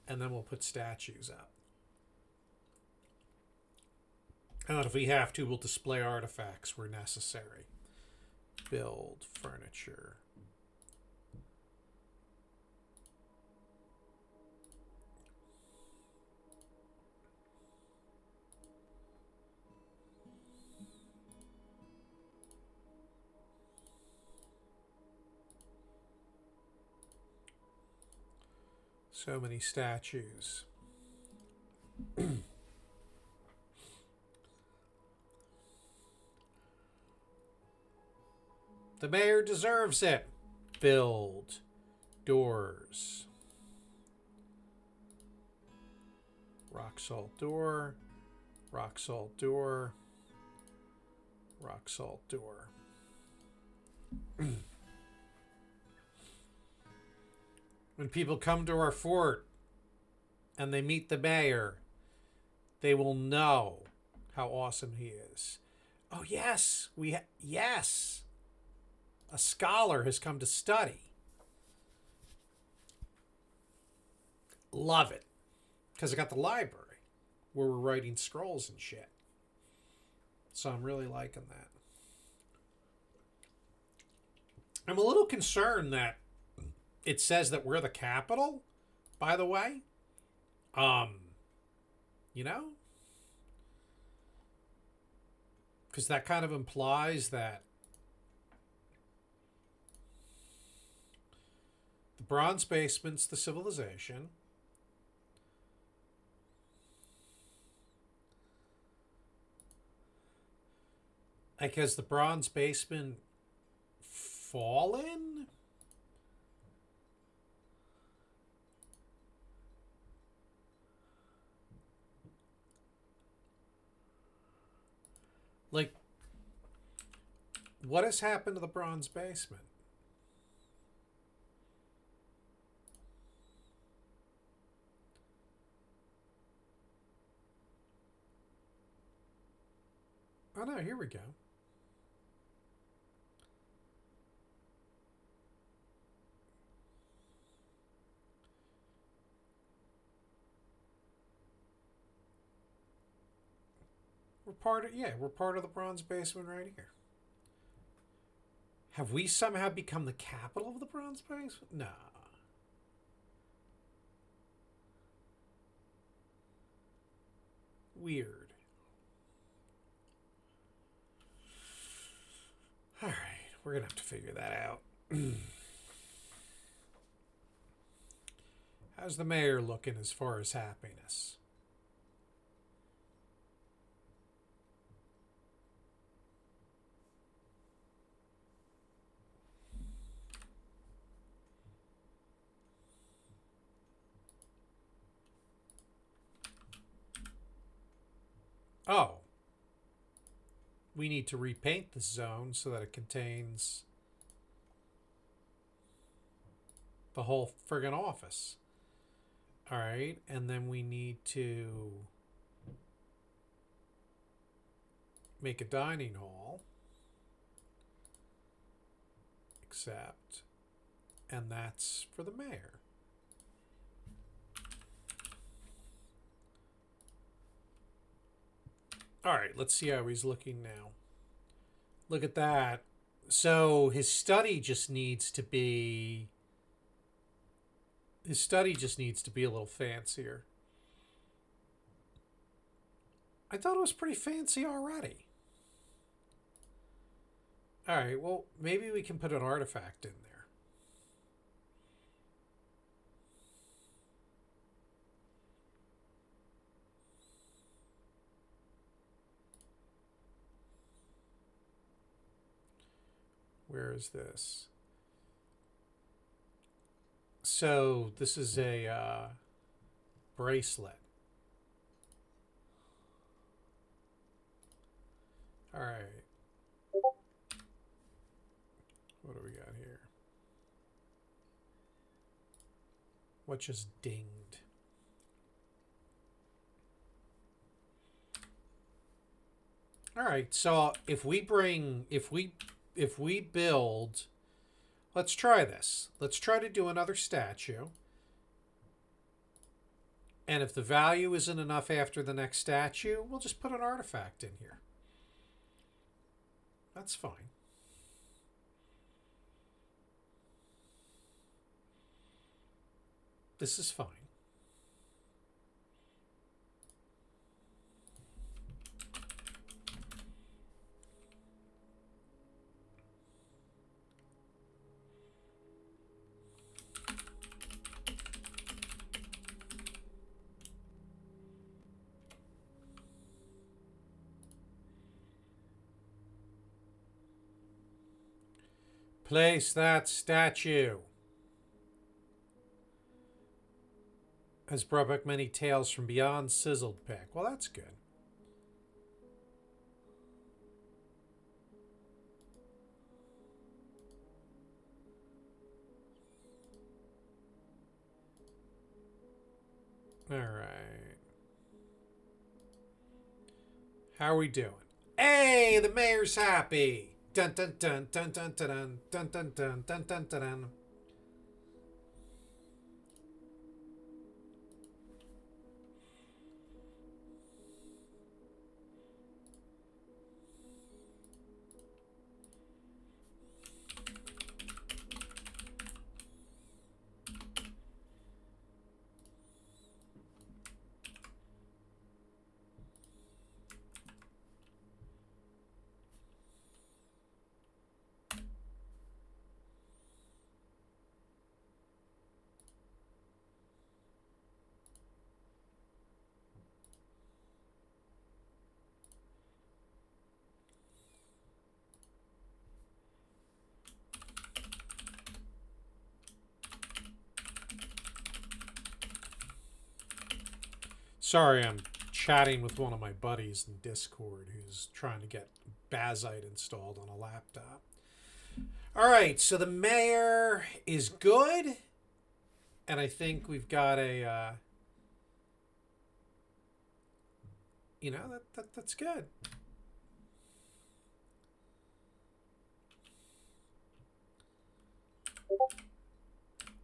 And then we'll put statues up. And if we have to, we'll display artifacts where necessary. Build furniture. So many statues. The mayor deserves it. Build doors. Rock salt door. Rock salt door. Rock salt door. When people come to our fort and they meet the mayor, they will know how awesome he is. Oh yes, yes. A scholar has come to study. Love it. Because I got the library where we're writing scrolls and shit. So I'm really liking that. I'm a little concerned that it says that we're the capital, by the way. Um, you know, because that kind of implies that the bronze basement's the civilization. Like, has the bronze basement fallen? Like, what has happened to the bronze basement? Oh no, here we go. We're part of the bronze basement right here. Have we somehow become the capital of the bronze basement? Nah. Weird. All right, we're gonna have to figure that out. How's the mayor looking as far as happiness? Oh, we need to repaint the zone so that it contains the whole friggin' office. All right, and then we need to make a dining hall. Accept. And that's for the mayor. All right, let's see how he's looking now. Look at that. So his study just needs to be a little fancier. I thought it was pretty fancy already. All right, well, maybe we can put an artifact in there. Where is this? So this is a bracelet. All right. What do we got here? What just dinged? All right. So if we build, let's try this. Let's try to do another statue. And if the value isn't enough after the next statue, we'll just put an artifact in here. That's fine. This is fine. Place that statue. Has brought back many tales from beyond Sizzledpick. Well, that's good. All right. How are we doing? Hey, the mayor's happy. Dun dun dun dun dun dun dun dun dun dun dun dun dun. Sorry, I'm chatting with one of my buddies in Discord who's trying to get Bazite installed on a laptop. All right, so the mayor is good, and I think we've got a, you know, that's good.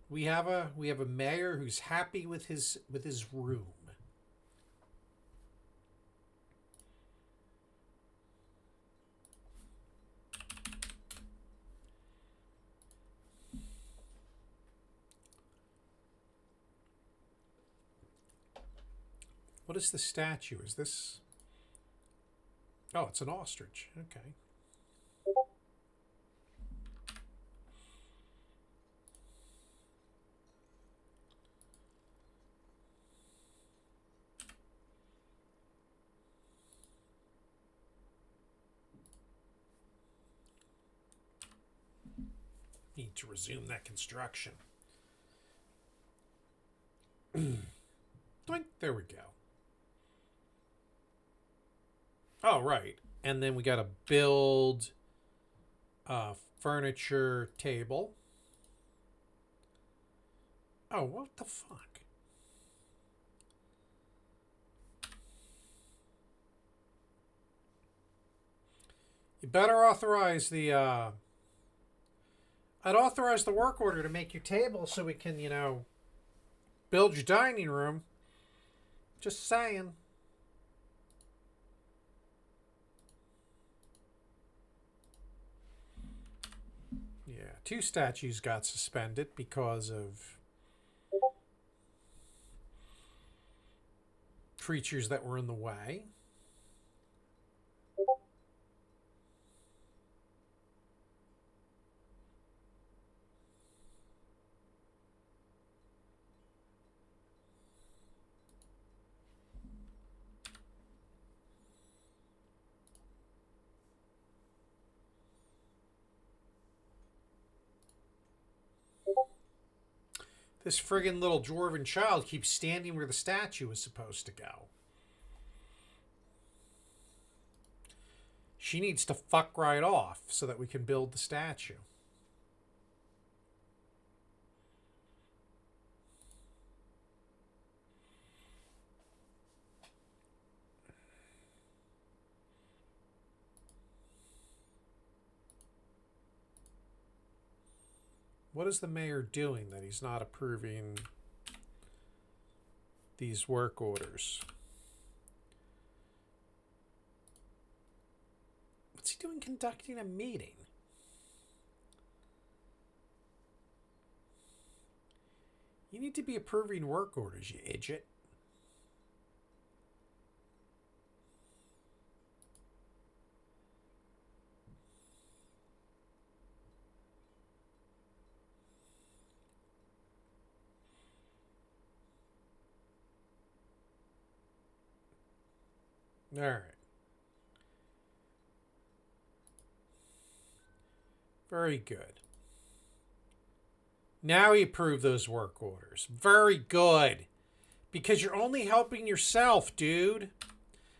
We have a mayor who's happy with his room. What is the statue? Is this... Oh, it's an ostrich. Okay. Need to resume that construction. Doink, there we go. Oh, right. And then we got to build a furniture table. Oh, what the fuck? You better authorize the... I'd authorize the work order to make your table so we can, you know, build your dining room. Just saying. Yeah, 2 statues got suspended because of creatures that were in the way. This friggin' little dwarven child keeps standing where the statue is supposed to go. She needs to fuck right off so that we can build the statue. What is the mayor doing that he's not approving these work orders? What's he doing conducting a meeting? You need to be approving work orders, you idiot. All right. Very good. Now you approve those work orders. Very good. Because you're only helping yourself, dude.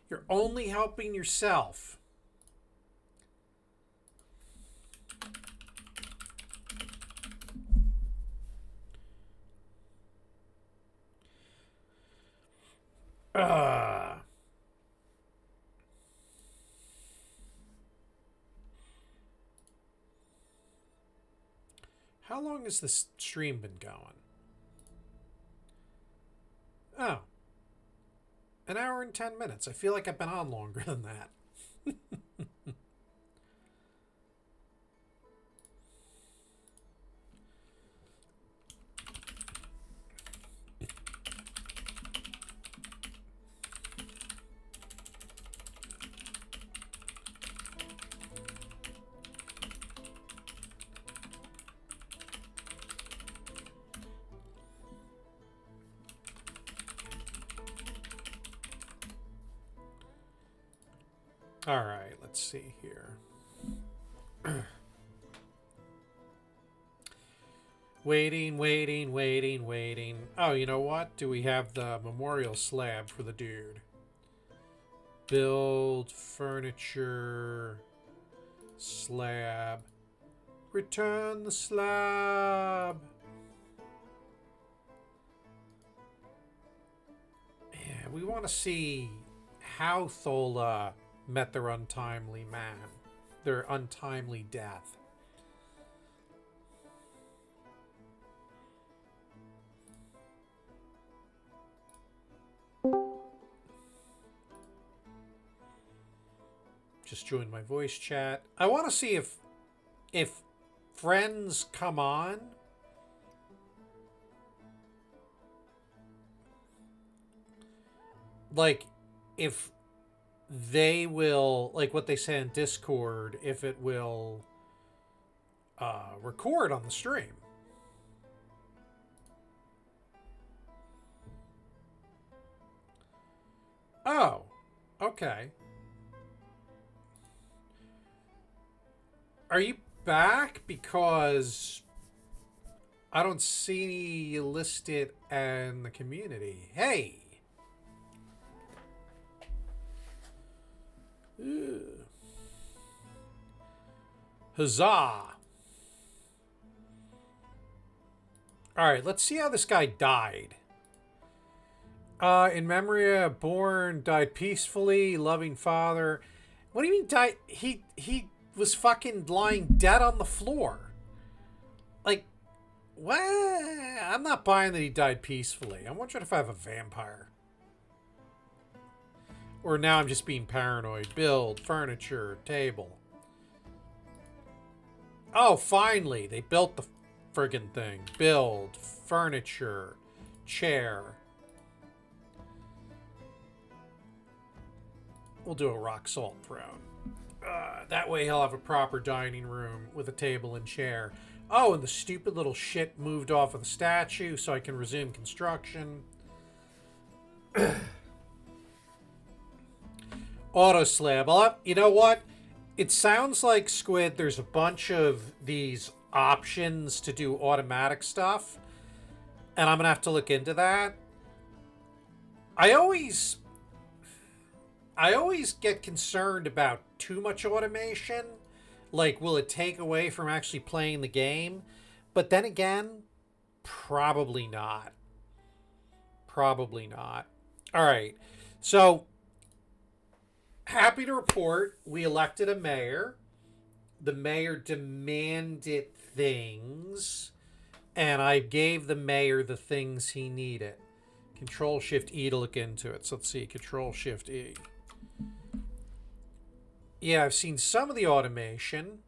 You're only helping yourself. How long has this stream been going? Oh. 1 hour and 10 minutes. I feel like I've been on longer than that. All right, let's see here. Waiting, waiting, waiting, waiting. Oh, you know what? Do we have the memorial slab for the dude? Build furniture slab. Return the slab. Yeah, we want to see how Thola met their untimely man. Their untimely death. Just joined my voice chat. I want to see if friends come on. Like, if they will, like what they say in Discord, if it will record on the stream. Oh, okay. Are you back? Because I don't see you listed in the community. Hey! Ew. Huzzah! Alright, let's see how this guy died. In memory of born, died peacefully, loving father. What do you mean died? He was fucking lying dead on the floor. Like, what? I'm not buying that he died peacefully. I'm wondering if I have a vampire. Or now I'm just being paranoid. Build, furniture, table. Oh, finally. They built the friggin' thing. Build, furniture, chair. We'll do a rock salt throne. That way he'll have a proper dining room with a table and chair. Oh, and the stupid little shit moved off of the statue so I can resume construction. Auto slab. You know what? It sounds like, Squid, there's a bunch of these options to do automatic stuff. And I'm going to have to look into that. I always get concerned about too much automation. Like, will it take away from actually playing the game? But then again, probably not. Probably not. All right. So, happy to report we elected a mayor. The mayor demanded things, and I gave the mayor the things he needed. Control-Shift-E to look into it. So let's see. Control-Shift-E. Yeah, I've seen some of the automation.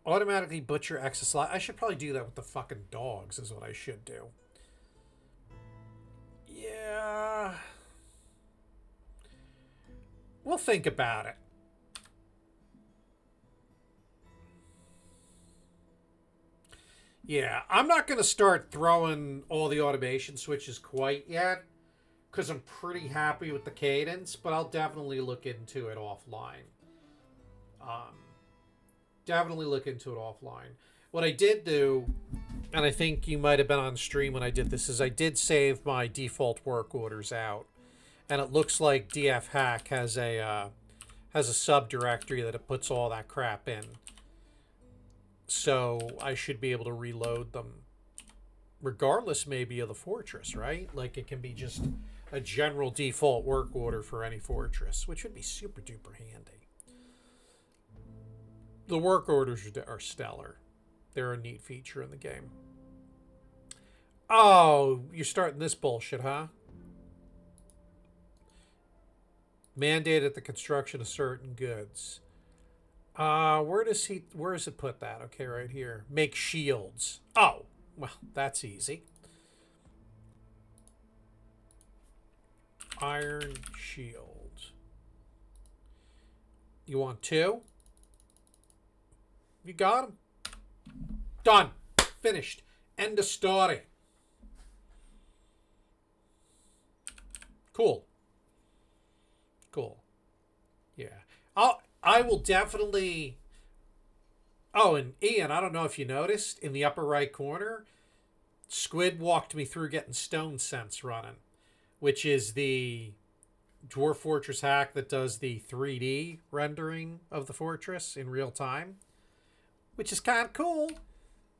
Automatically butcher excess lot. I should probably do that with the fucking dogs is what I should do. Yeah. We'll think about it. Yeah, I'm not going to start throwing all the automation switches quite yet, because I'm pretty happy with the cadence, but I'll definitely look into it offline. Definitely look into it offline. What I did do, and I think you might have been on stream when I did this, is I did save my default work orders out. And it looks like DF Hack has a subdirectory that it puts all that crap in. So I should be able to reload them regardless maybe of the fortress, right? Like it can be just a general default work order for any fortress, which would be super duper handy. The work orders are stellar. They're a neat feature in the game. Oh, you're starting this bullshit, huh? Mandated the construction of certain goods. Where does it put that? Okay, right here. Make shields. Oh, well, that's easy. Iron shield. You want 2? You got them. Done. Finished. End of story. Cool. Cool. Yeah. I will definitely Oh, and Ian, I don't know if you noticed in the upper right corner, Squid walked me through getting Stone Sense running, which is the Dwarf Fortress hack that does the 3D rendering of the fortress in real time, which is kind of cool.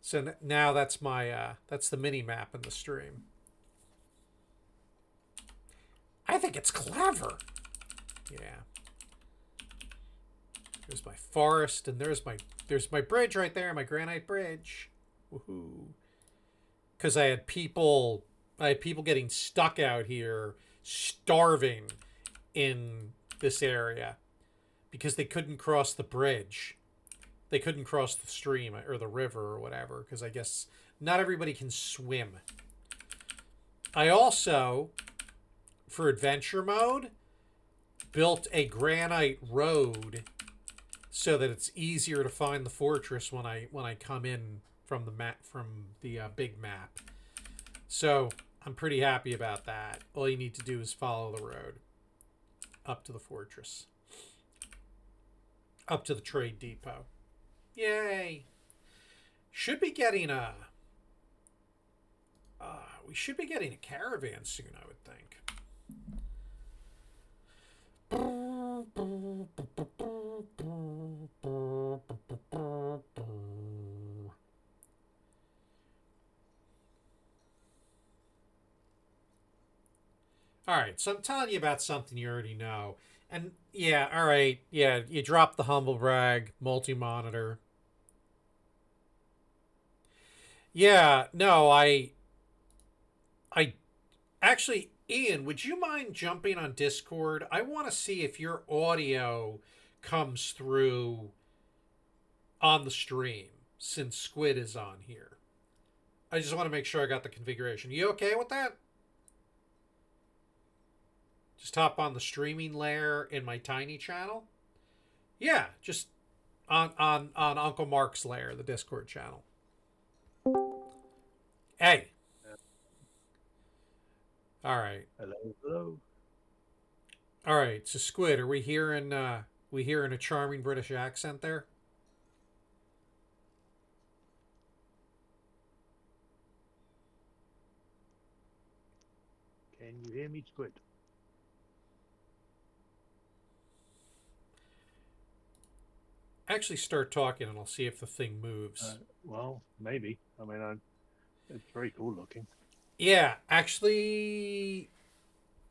So now that's my that's the mini map in the stream. I think it's clever. Yeah. There's my forest, and there's my bridge right there, my granite bridge. Woohoo! Because I had people getting stuck out here, starving in this area because they couldn't cross the bridge. They couldn't cross the stream or the river or whatever, because I guess not everybody can swim. I also, for adventure mode, built a granite road so that it's easier to find the fortress when I come in from the big map. So I'm pretty happy about that. All you need to do is follow the road up to the fortress, up to the trade depot. Yay! Should be getting a. We should be getting a caravan soon, I would think. All right, so I'm telling you about something you already know. And yeah, all right, yeah, you dropped the humble brag, multi-monitor. Yeah, no, I actually, Ian, would you mind jumping on Discord? I want to see if your audio comes through on the stream since Squid is on here. I just want to make sure I got the configuration. You okay with that? Just hop on the streaming layer in my tiny channel. Yeah, just on Uncle Mark's layer, the Discord channel. Hey. All right. Hello, hello. All right. So Squid, are we hearing a charming British accent there? Can you hear me, Squid? Actually, start talking, and I'll see if the thing moves. Well, maybe. I mean, it's very cool looking. Yeah, actually,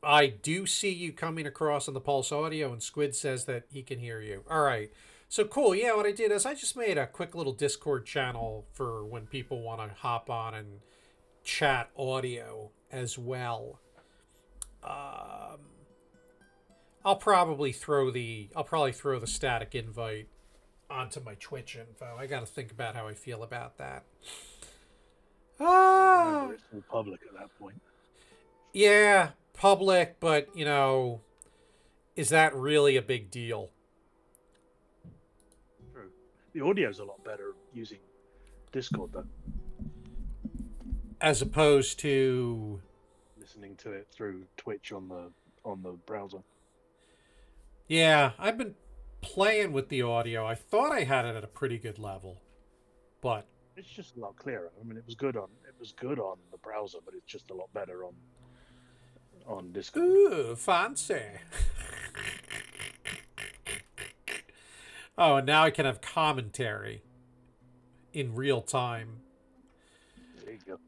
I do see you coming across on the Pulse Audio, and Squid says that he can hear you. All right. So cool. Yeah, what I did is I just made a quick little Discord channel for when people want to hop on and chat audio as well. I'll probably throw the static invite onto my Twitch info. I got to think about how I feel about that. Remember, it's all public at that point. Yeah, public, but is that really a big deal? True. The audio's a lot better using Discord though, as opposed to listening to it through Twitch on the browser. Yeah, I've been playing with the audio. I thought I had it at a pretty good level, but it's just a lot clearer. I mean, it was good on the browser, but it's just a lot better on Discord. Ooh, fancy. Oh, and now I can have commentary in real time. There you go.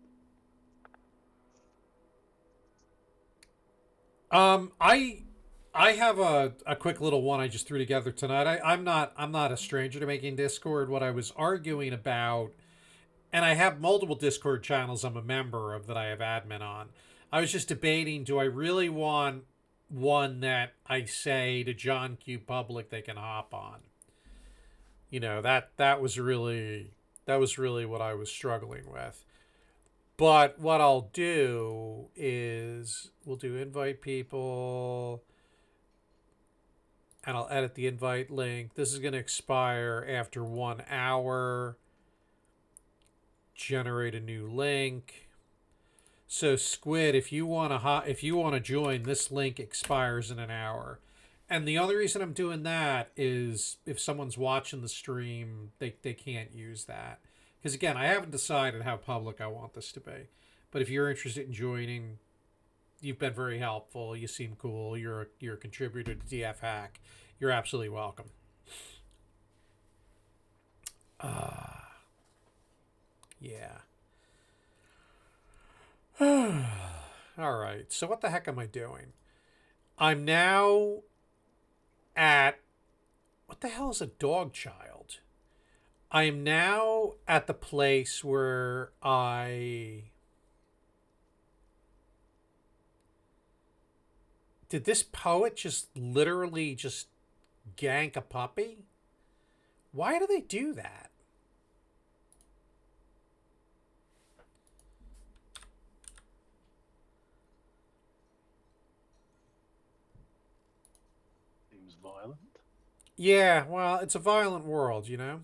I have a quick little one I just threw together tonight. I'm not a stranger to making Discord. What I was arguing about, and I have multiple Discord channels I'm a member of that I have admin on. I was just debating, do I really want one that I say to John Q Public they can hop on? That was really what I was struggling with. But what I'll do is we'll do invite people, and I'll edit the invite link. This is going to expire after 1 hour. Generate a new link. So Squid, if you want to join, this link expires in an hour. And the only reason I'm doing that is if someone's watching the stream, they can't use that. Because again, I haven't decided how public I want this to be. But if you're interested in joining, you've been very helpful. You seem cool. You're a contributor to DF Hack. You're absolutely welcome. Yeah. All right. So what the heck am I doing? I'm now at what the hell is a dog child? I am now at the place where did this poet just literally just gank a puppy? Why do they do that? Seems violent. Yeah, well, it's a violent world, you know?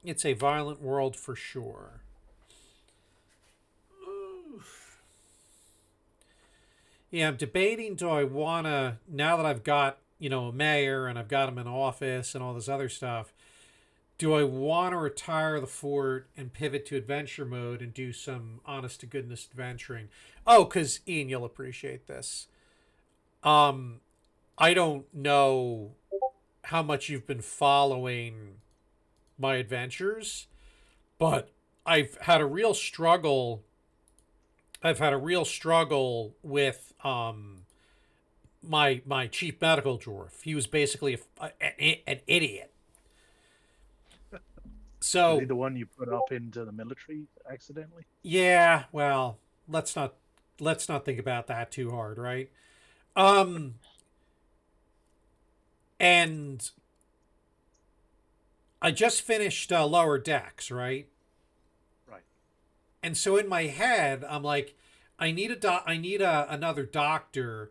It's a violent world for sure. Yeah, I'm debating, do I want to, now that I've got, a mayor and I've got him in office and all this other stuff, do I want to retire the fort and pivot to adventure mode and do some honest to goodness adventuring? Oh, because Ian, you'll appreciate this. I don't know how much you've been following my adventures, but I've had a real struggle. I've had a real struggle with my chief medical dwarf. He was basically an idiot. So is he the one you put up into the military accidentally? Yeah, well, let's not think about that too hard, right? And I just finished Lower Decks, right? Right. And so in my head, I'm like, I need another doctor,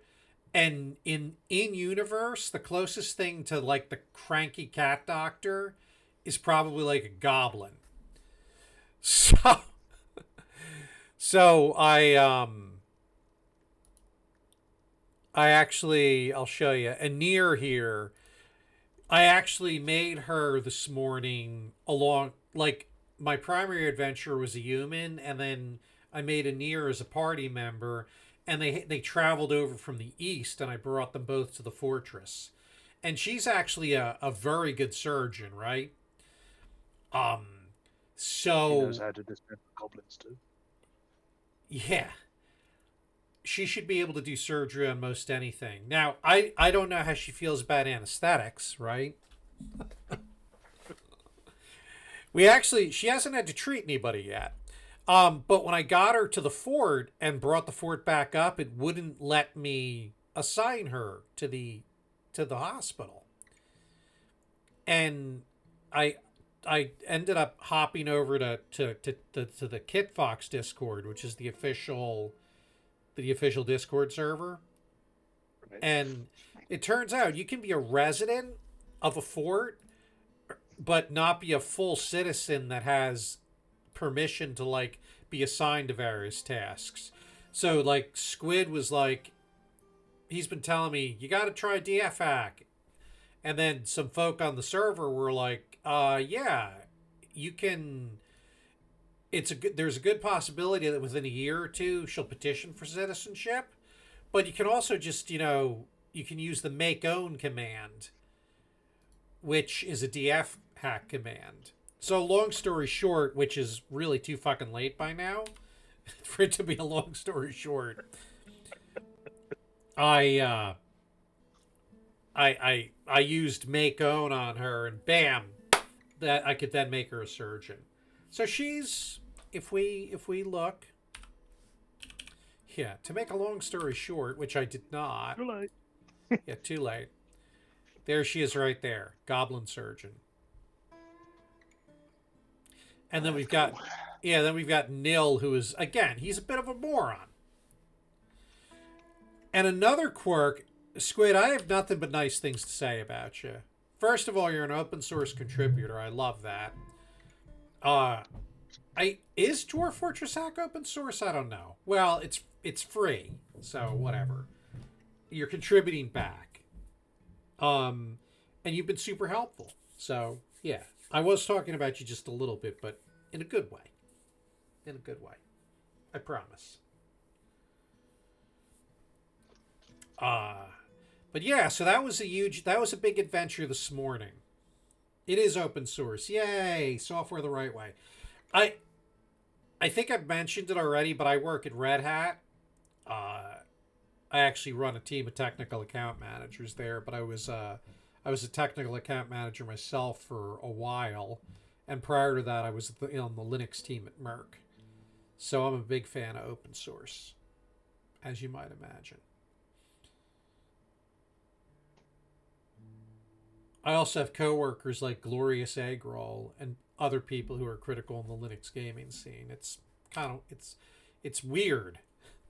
and in universe, the closest thing to like the cranky cat doctor is probably like a goblin. So so I actually, I'll show you. And near here, I actually made her this morning along, like, my primary adventure was a human, and then I made a near as a party member, and they traveled over from the east, and I brought them both to the fortress. And she's actually a very good surgeon, right? Um, She knows so how to dismember goblins too. yeah, she should be able to do surgery on most anything. Now, I don't know how she feels about anesthetics, right? She hasn't had to treat anybody yet. But when I got her to the fort and brought the fort back up, it wouldn't let me assign her to the hospital. And I ended up hopping over to the Kit Fox Discord, which is the official Discord server. Right. And it turns out you can be a resident of a fort but not be a full citizen that has permission to like be assigned to various tasks. So like Squid was like, he's been telling me you got to try DFAC, and then some folk on the server were like, yeah, you can. There's a good possibility that within a year or two she'll petition for citizenship, but you can also just you can use the make own command, which is a DF hack command. So long story short, which is really too fucking late by now for it to be a long story short, I used make own on her, and bam, that I could then make her a surgeon. So she's, if we look, yeah, to make a long story short, which I did not. Too late. Yeah, too late. There she is right there, goblin surgeon. And then we've got, Nil, who is, again, he's a bit of a moron. And another quirk, Squid, I have nothing but nice things to say about you. First of all, you're an open source contributor. I love that. Is Dwarf Fortress Hack open source? I don't know. Well, it's free, so whatever. You're contributing back, and you've been super helpful. So yeah, I was talking about you just a little bit, but in a good way. In a good way, I promise. But yeah, so that was a big adventure this morning. It is open source. Yay, software the right way. I I think I've mentioned it already, but I work at Red Hat. I actually run a team of technical account managers there, but I was a technical account manager myself for a while, and prior to that, I was on the Linux team at Merck. So I'm a big fan of open source, as you might imagine. I also have coworkers like Glorious Eggroll and other people who are critical in the Linux gaming scene. It's weird,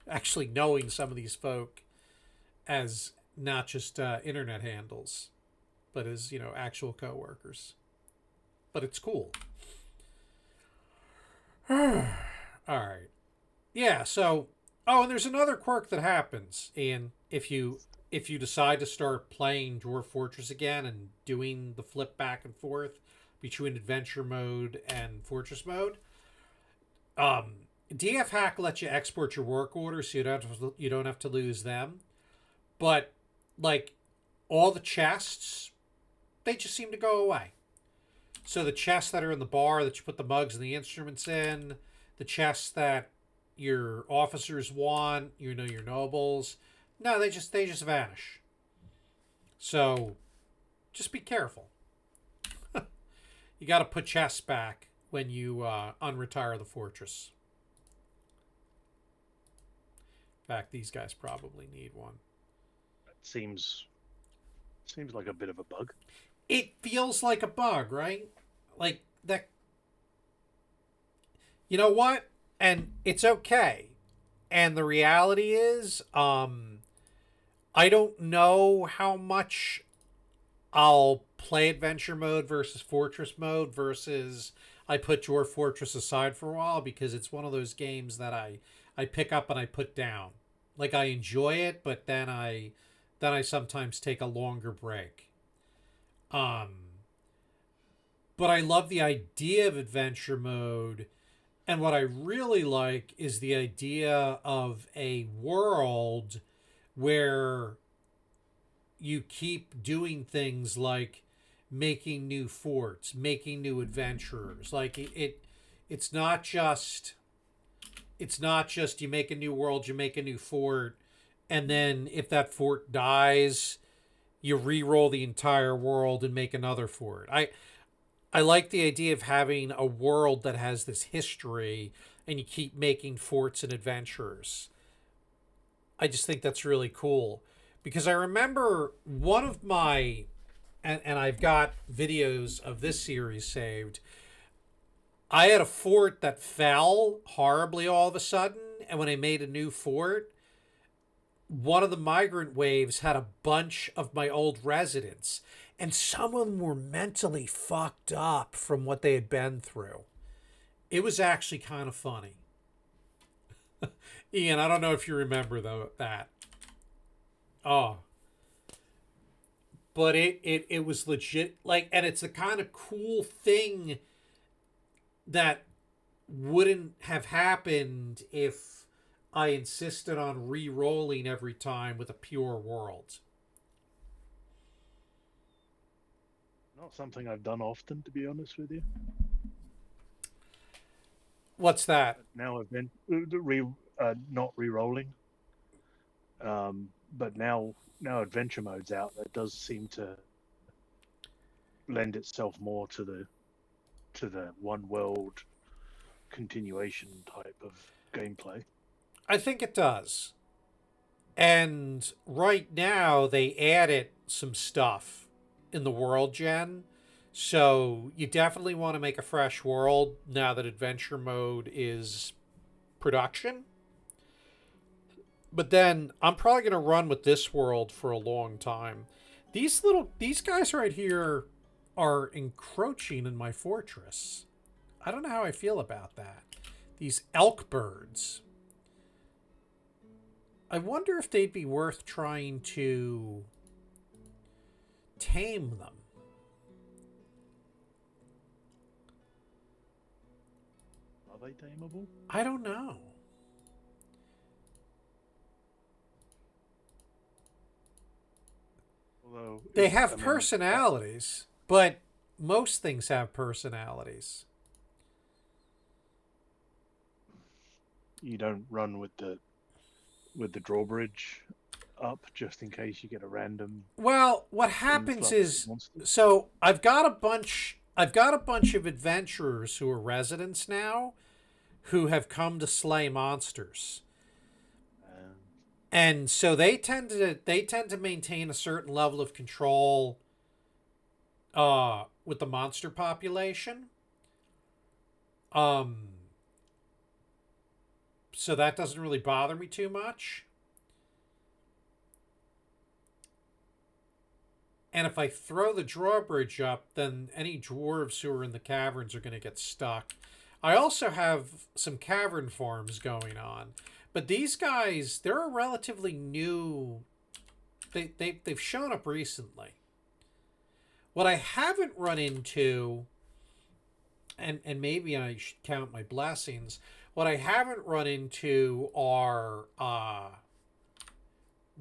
actually knowing some of these folk as not just internet handles, but as actual coworkers. But it's cool. All right, yeah. So, oh, and there's another quirk that happens, and if you decide to start playing Dwarf Fortress again and doing the flip back and forth between adventure mode and fortress mode, DF Hack lets you export your work orders, so you don't have to lose them. But like all the chests, they just seem to go away. So the chests that are in the bar that you put the mugs and the instruments in, the chests that your officers want, your nobles, no, they just vanish. So just be careful. You got to put chests back when you unretire the fortress. In fact, these guys probably need one. That seems like a bit of a bug. It feels like a bug, right? Like that. You know what? And it's okay. And the reality is, I don't know how much I'll play adventure mode versus fortress mode versus I put Dwarf Fortress aside for a while, because it's one of those games that I pick up and I put down. Like, I enjoy it, but then I sometimes take a longer break. But I love the idea of adventure mode, and what I really like is the idea of a world where you keep doing things like making new forts, making new adventurers. Like it's not just you make a new world, you make a new fort, and then if that fort dies, you re-roll the entire world and make another fort. I like the idea of having a world that has this history and you keep making forts and adventurers. I just think that's really cool, because I remember one of my, and I've got videos of this series saved. I had a fort that fell horribly all of a sudden, and when I made a new fort, one of the migrant waves had a bunch of my old residents, and some of them were mentally fucked up from what they had been through. It was actually kind of funny. Ian, I don't know if you remember that. Oh. But it was legit, like, and it's the kind of cool thing that wouldn't have happened if I insisted on re-rolling every time with a pure world. Not something I've done often, to be honest with you. What's that? Now I've been not re-rolling, but now adventure mode's out. That does seem to lend itself more to the one world continuation type of gameplay. I think it does. And right now they added some stuff in the world gen. So you definitely want to make a fresh world now that adventure mode is production. But then I'm probably going to run with this world for a long time. These guys right here are encroaching in my fortress. I don't know how I feel about that. These elk birds. I wonder if they'd be worth trying to tame them. Are they tameable? I don't know. Although They have personalities, but most things have personalities. you don't run with the drawbridge up just in case you get a random Well, what happens influx is, of monsters. so I've got a bunch of adventurers who are residents now who have come to slay monsters. Um, And so they tend to maintain a certain level of control with the monster population. Um so that doesn't really bother me too much. And if I throw the drawbridge up, then any dwarves who are in the caverns are going to get stuck. I also have some cavern farms going on. But these guys, they're a relatively new... They've shown up recently. What I haven't run into, and maybe I should count my blessings, what I haven't run into are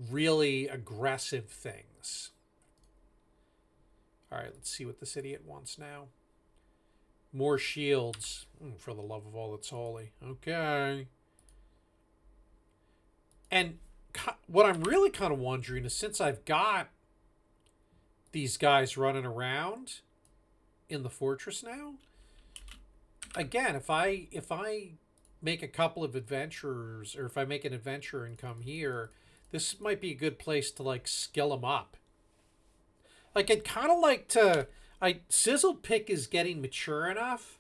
really aggressive things. All right, let's see what this idiot wants now. More shields. For the love of all that's holy. Okay. And what I'm really kind of wondering is, since I've got these guys running around in the fortress now, again, if I make a couple of adventurers, or if I make an adventurer and come here, this might be a good place to like skill them up. Like, I'd kind of like to... Sizzledpick is getting mature enough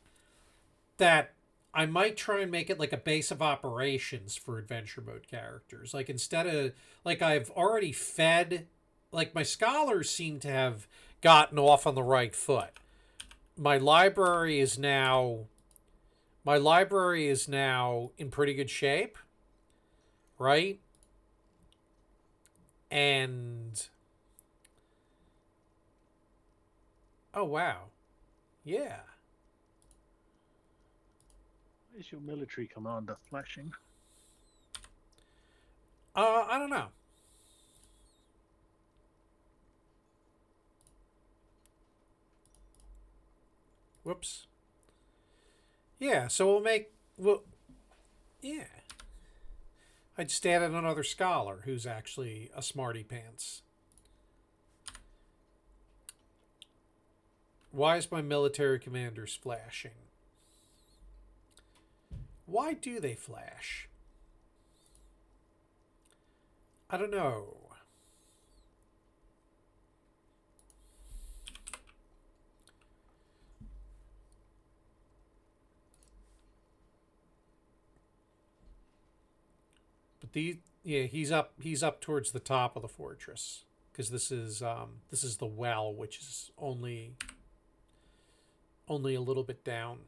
that I might try and make it like a base of operations for adventure mode characters. Like, instead of... Like, I've already fed... Like, my scholars seem to have gotten off on the right foot. My library is now... My library is now in pretty good shape. Right? And... Oh, wow. Yeah. Is your military commander flashing? I don't know. Whoops. Yeah, so we'll make... Well, yeah. I just added another scholar who's actually a smarty pants. Why is my military commanders flashing? Why do they flash? I don't know. But he's up towards the top of the fortress, because this is the well, which is only a little bit down.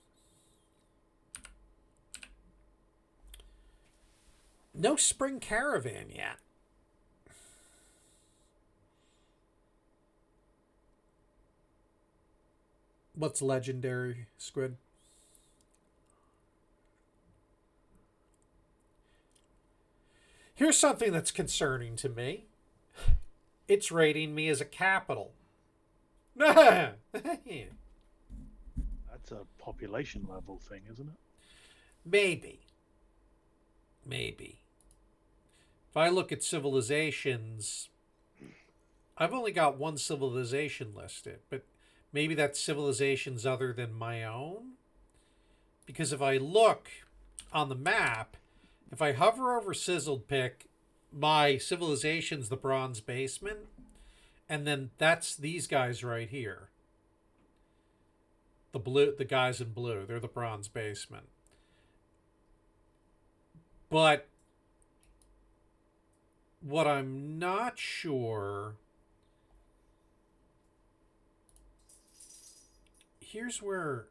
No spring caravan yet. What's legendary, Squid? Here's something that's concerning to me. It's rating me as a capital. That's a population level thing, isn't it? Maybe. If I look at civilizations, I've only got one civilization listed, but maybe that's civilizations other than my own. Because if I look on the map, if I hover over Sizzledpick, my civilization's the bronze basement, and then that's these guys right here. The guys in blue, they're the bronze basement. But what I'm not sure... Here's where...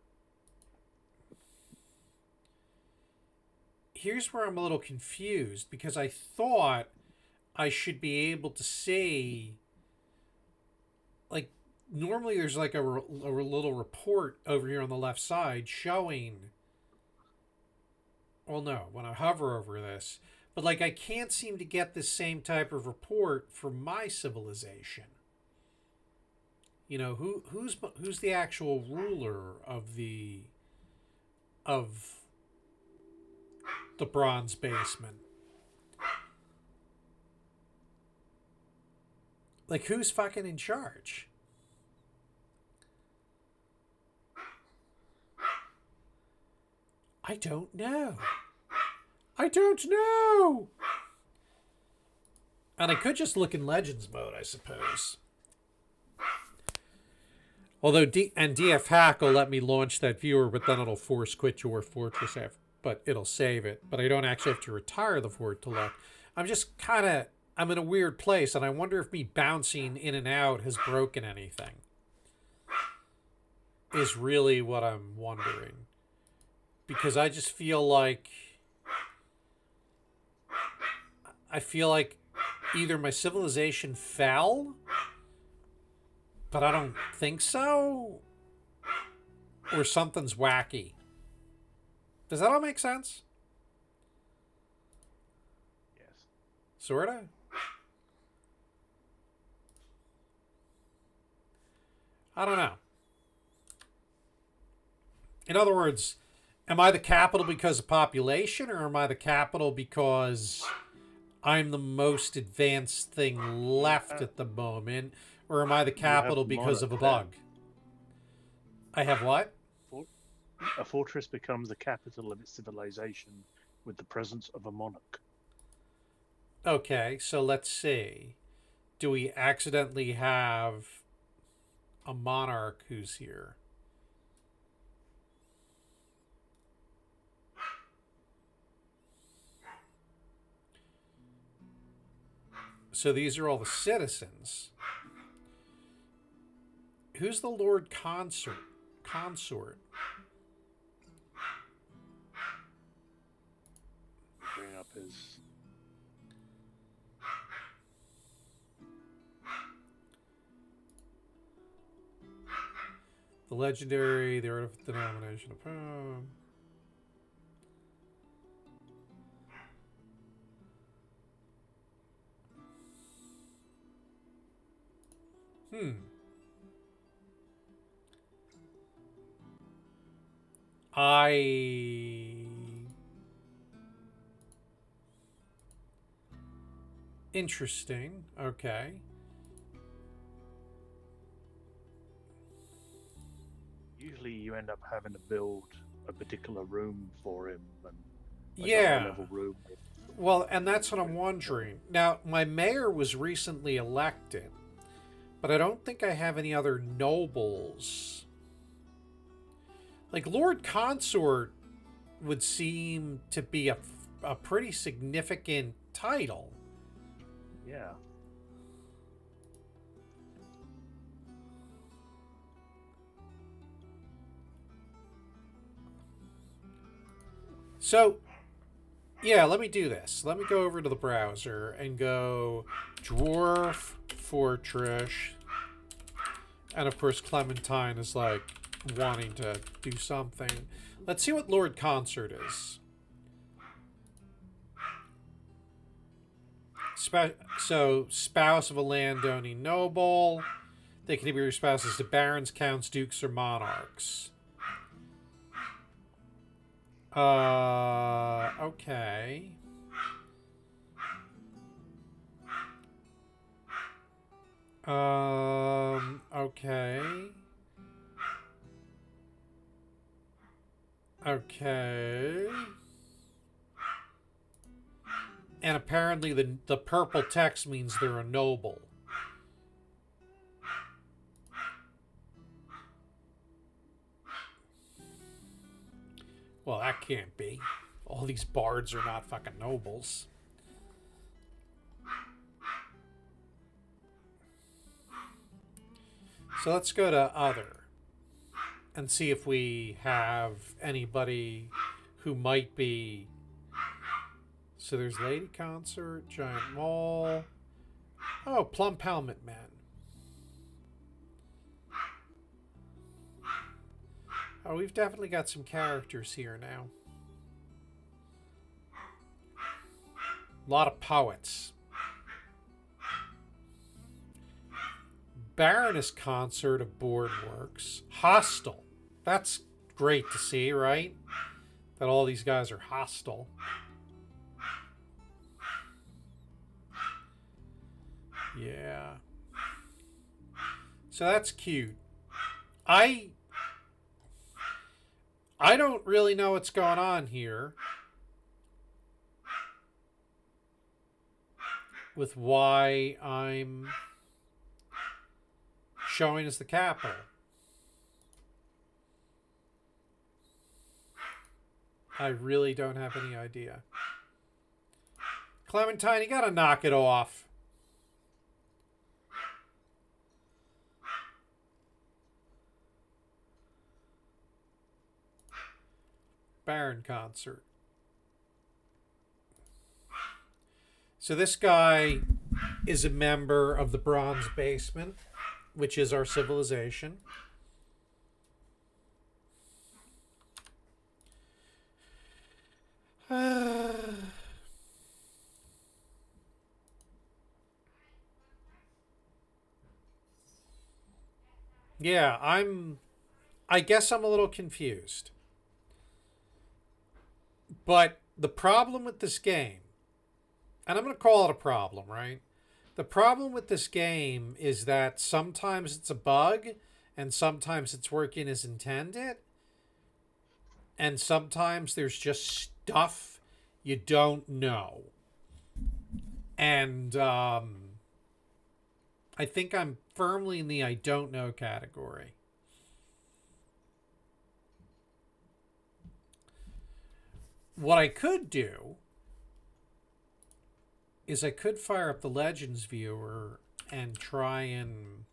here's where I'm a little confused because I thought I should be able to see, like, normally there's like a little report over here on the left side showing. Well, no, when I hover over this, but like I can't seem to get this same type of report for my civilization. You know, who's the actual ruler of the bronze basement? Like, who's fucking in charge? I don't know. I don't know. And I could just look in Legends mode, I suppose. Although DF Hack will let me launch that viewer, but then it'll force quit your fortress, but it'll save it. But I don't actually have to retire the fort to look. I'm just kind of, I'm in a weird place, and I wonder if me bouncing in and out has broken anything. Is really what I'm wondering. Because I just feel like, either my civilization fell, but I don't think so, or something's wacky. Does that all make sense? Yes. Sorta? I don't know. In other words, am I the capital because of population, or am I the capital because I'm the most advanced thing left at the moment? Or am I the capital because of a bug? I have what? A fortress becomes the capital of its civilization with the presence of a monarch. Okay, so let's see. Do we accidentally have a monarch who's here? So these are all the citizens. Who's the Lord Consort? Bring up his. The legendary, the art of denomination of poem. Interesting. Okay. Usually you end up having to build a particular room for him, and like a high-level room. Well, and that's what I'm wondering. Now, my mayor was recently elected, but I don't think I have any other nobles. Like, Lord Consort would seem to be a pretty significant title. Yeah. So, yeah, let me do this. Let me go over to the browser and go Dwarf Fortress. And of course, Clementine is like wanting to do something. Let's see what Lord Consort is. So, spouse of a landowning noble. They can be spouses to barons, counts, dukes, or monarchs. Okay. Okay. Okay. And apparently the purple text means they're a noble. Well, that can't be. All these bards are not fucking nobles. So let's go to other and see if we have anybody who might be So there's Lady Concert, Giant Mall. Oh, Plump Helmet Man. Oh, we've definitely got some characters here now. A lot of poets. Baroness Concert of Boardworks. Hostile. That's great to see, right? That all these guys are hostile. Yeah. So that's cute. I don't really know what's going on here with why I'm showing as the capital. I really don't have any idea. Clementine, you gotta knock it off. Baron Concert. So this guy is a member of the Bronze Basement, which is our civilization. Yeah, I guess I'm a little confused. But the problem with this game, and I'm going to call it a problem, right? The problem with this game is that sometimes it's a bug and sometimes it's working as intended. And sometimes there's just stuff you don't know. And I think I'm firmly in the I don't know category. What I could do is I could fire up the Legends viewer and try and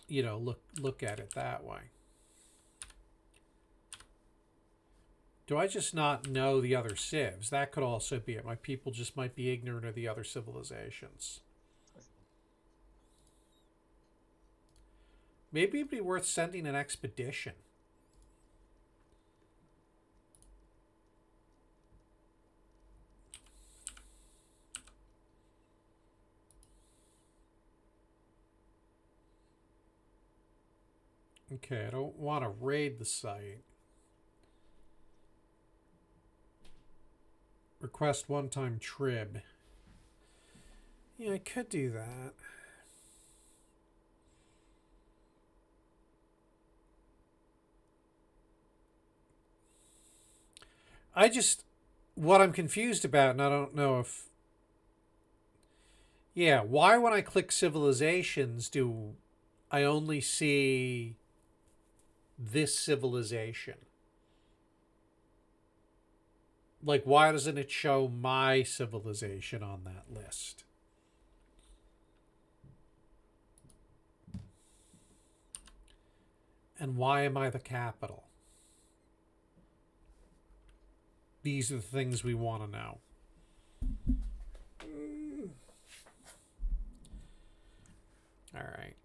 you know, look at it that way. Do I just not know the other civs? That could also be it. My people just might be ignorant of the other civilizations. Maybe it'd be worth sending an expedition. Okay, I don't want to raid the site. Request one-time trib. Yeah, I could do that. What I'm confused about, and I don't know if... Yeah, why when I click civilizations do I only see this civilization? Like, why doesn't it show my civilization on that list? And why am I the capital? These are the things we want to know. All right.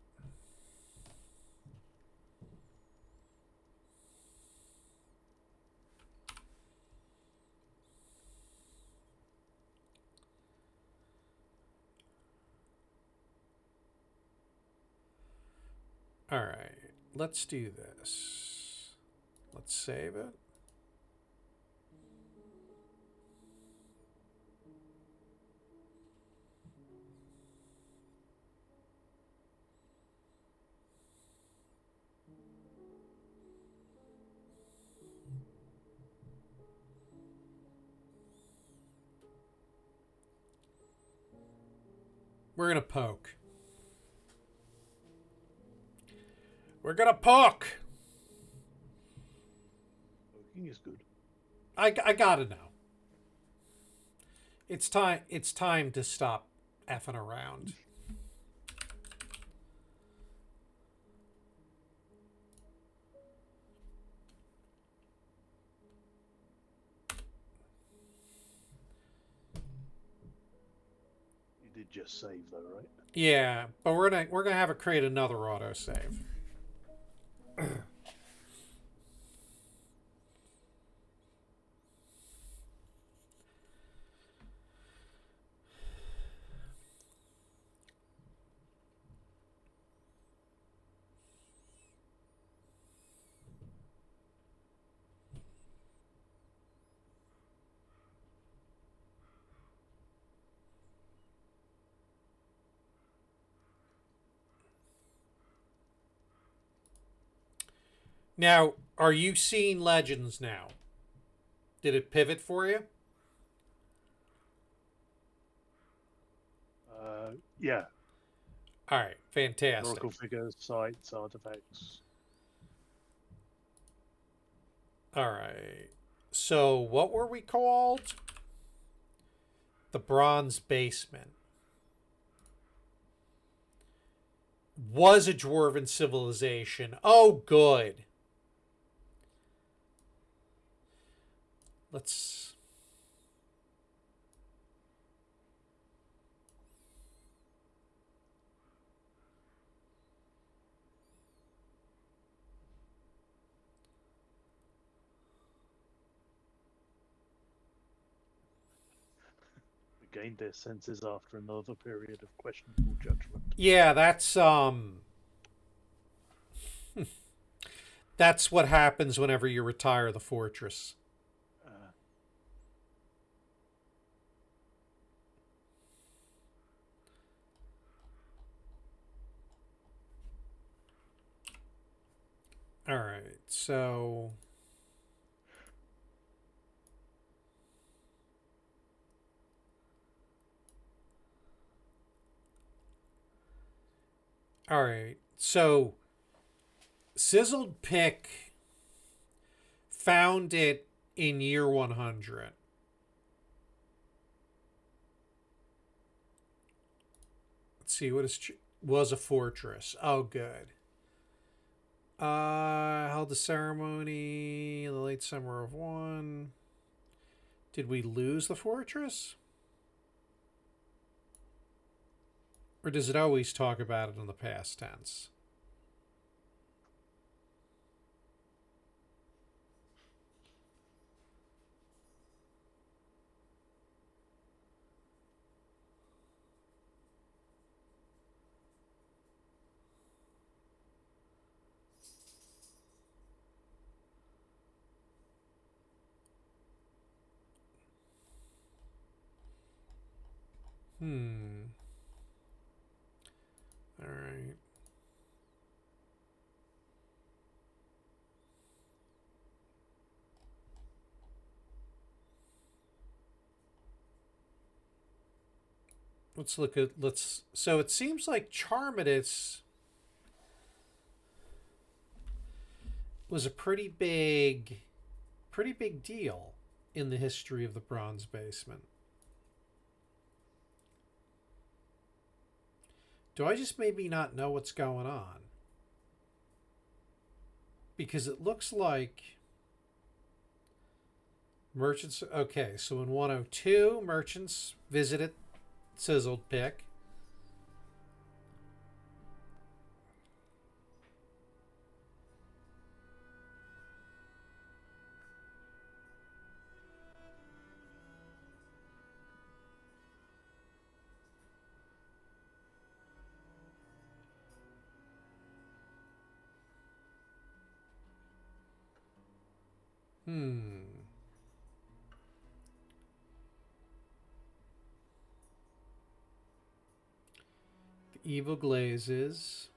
All right. Let's do this. Let's save it. We're going to poke. We're going to poke. Poking is good. I got to know. It's time. It's time to stop effing around. You did just save though, right? Yeah, but we're gonna have it create another autosave. Now, are you seeing Legends now? Did it pivot for you? Yeah. All right, fantastic. Oracle figures, sites, artifacts. All right. So, what were we called? The Bronze Basement. Was a dwarven civilization. Oh, good. Let's. Regained their senses after another period of questionable judgment. Yeah, that's what happens whenever you retire the fortress. All right, so all right, so Sizzledpick found it in year 100. Let's see what was a fortress. Oh, good. Held a ceremony in the late summer of 1. Did we lose the fortress? Or does it always talk about it in the past tense? All right. Let's look at so it seems like Charmitus was a pretty big deal in the history of the Bronze Basement. Do I just maybe not know what's going on? Because it looks like merchants. Okay, so in 102, merchants visited Sizzledpick. Hmm. The evil glazes.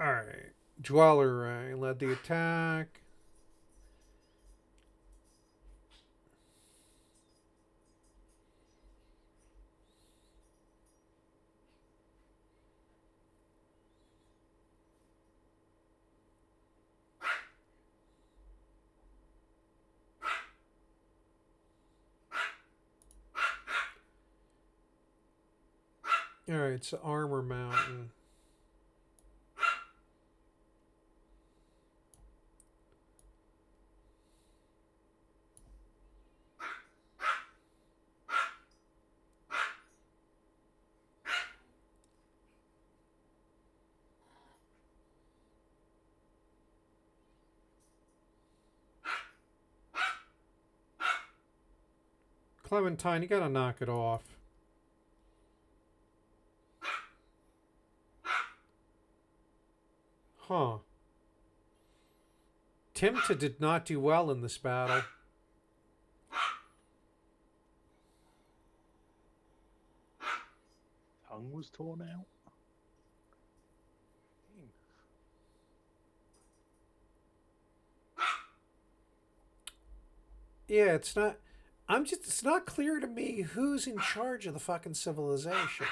All right. Dweller Ray led the attack. Alright, so Armor Mountain. Clementine, you gotta knock it off. Huh. Timta did not do well in this battle. Tongue was torn out. Yeah, it's not... it's not clear to me who's in charge of the fucking civilization.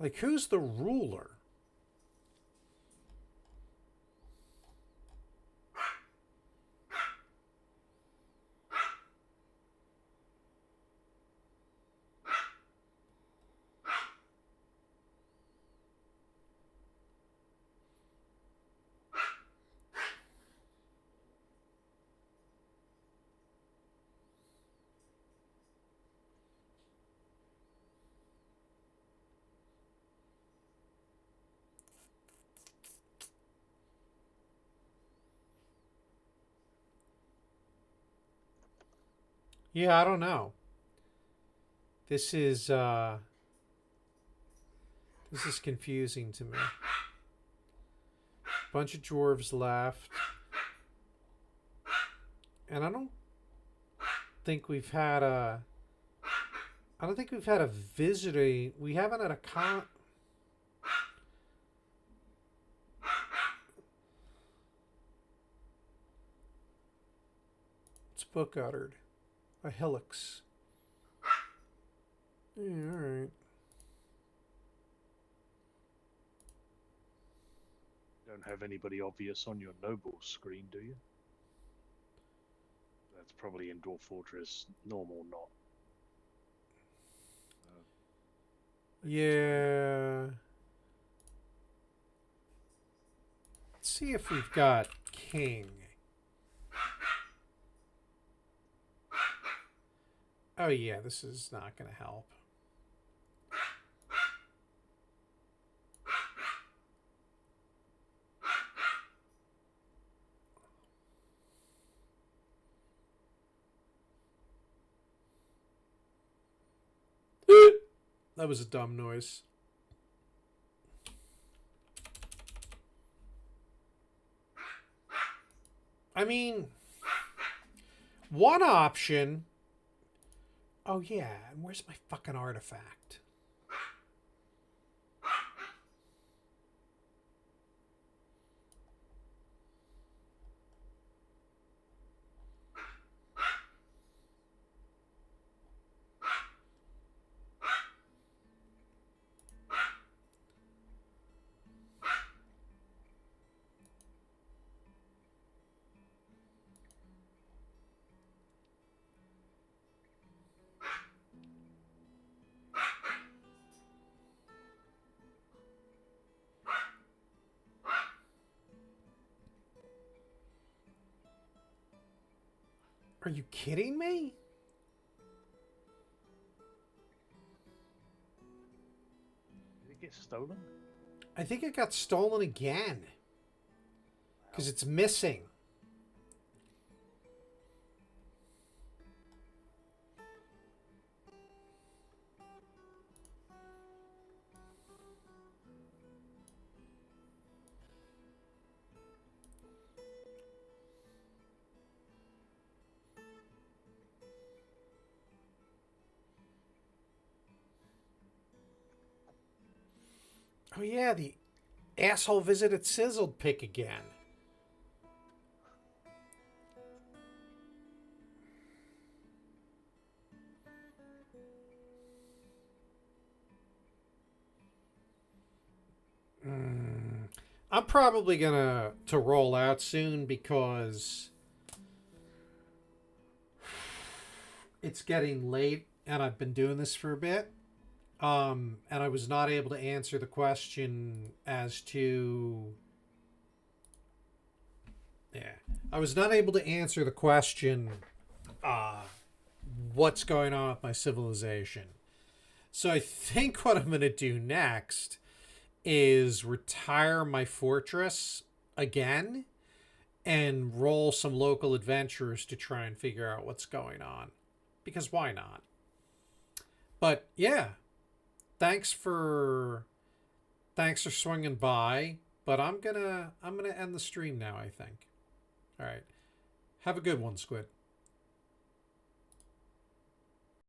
Like, who's the ruler? Yeah, I don't know. This is confusing to me. Bunch of dwarves left. And I don't think we've had a visitor. We haven't had a It's book uttered. A helix. Yeah, alright. Don't have anybody obvious on your noble screen, do you? That's probably in Dwarf Fortress normal, not. Yeah. Let's see if we've got king. Oh yeah, this is not going to help. That was a dumb noise. I mean, one option... Oh, yeah. And where's my fucking artifact? Are you kidding me? get stolen? I think it got stolen again. Because it's missing. Oh yeah, the asshole visited Sizzledpick again. I'm probably gonna to roll out soon because it's getting late and I've been doing this for a bit. And I was not able to answer the question as to. Yeah. I was not able to answer the question, what's going on with my civilization. So I think what I'm going to do next is retire my fortress again and roll some local adventurers to try and figure out what's going on. Because why not? But yeah, thanks for swinging by. But I'm gonna end the stream now, I think. All right, have a good one, Squid.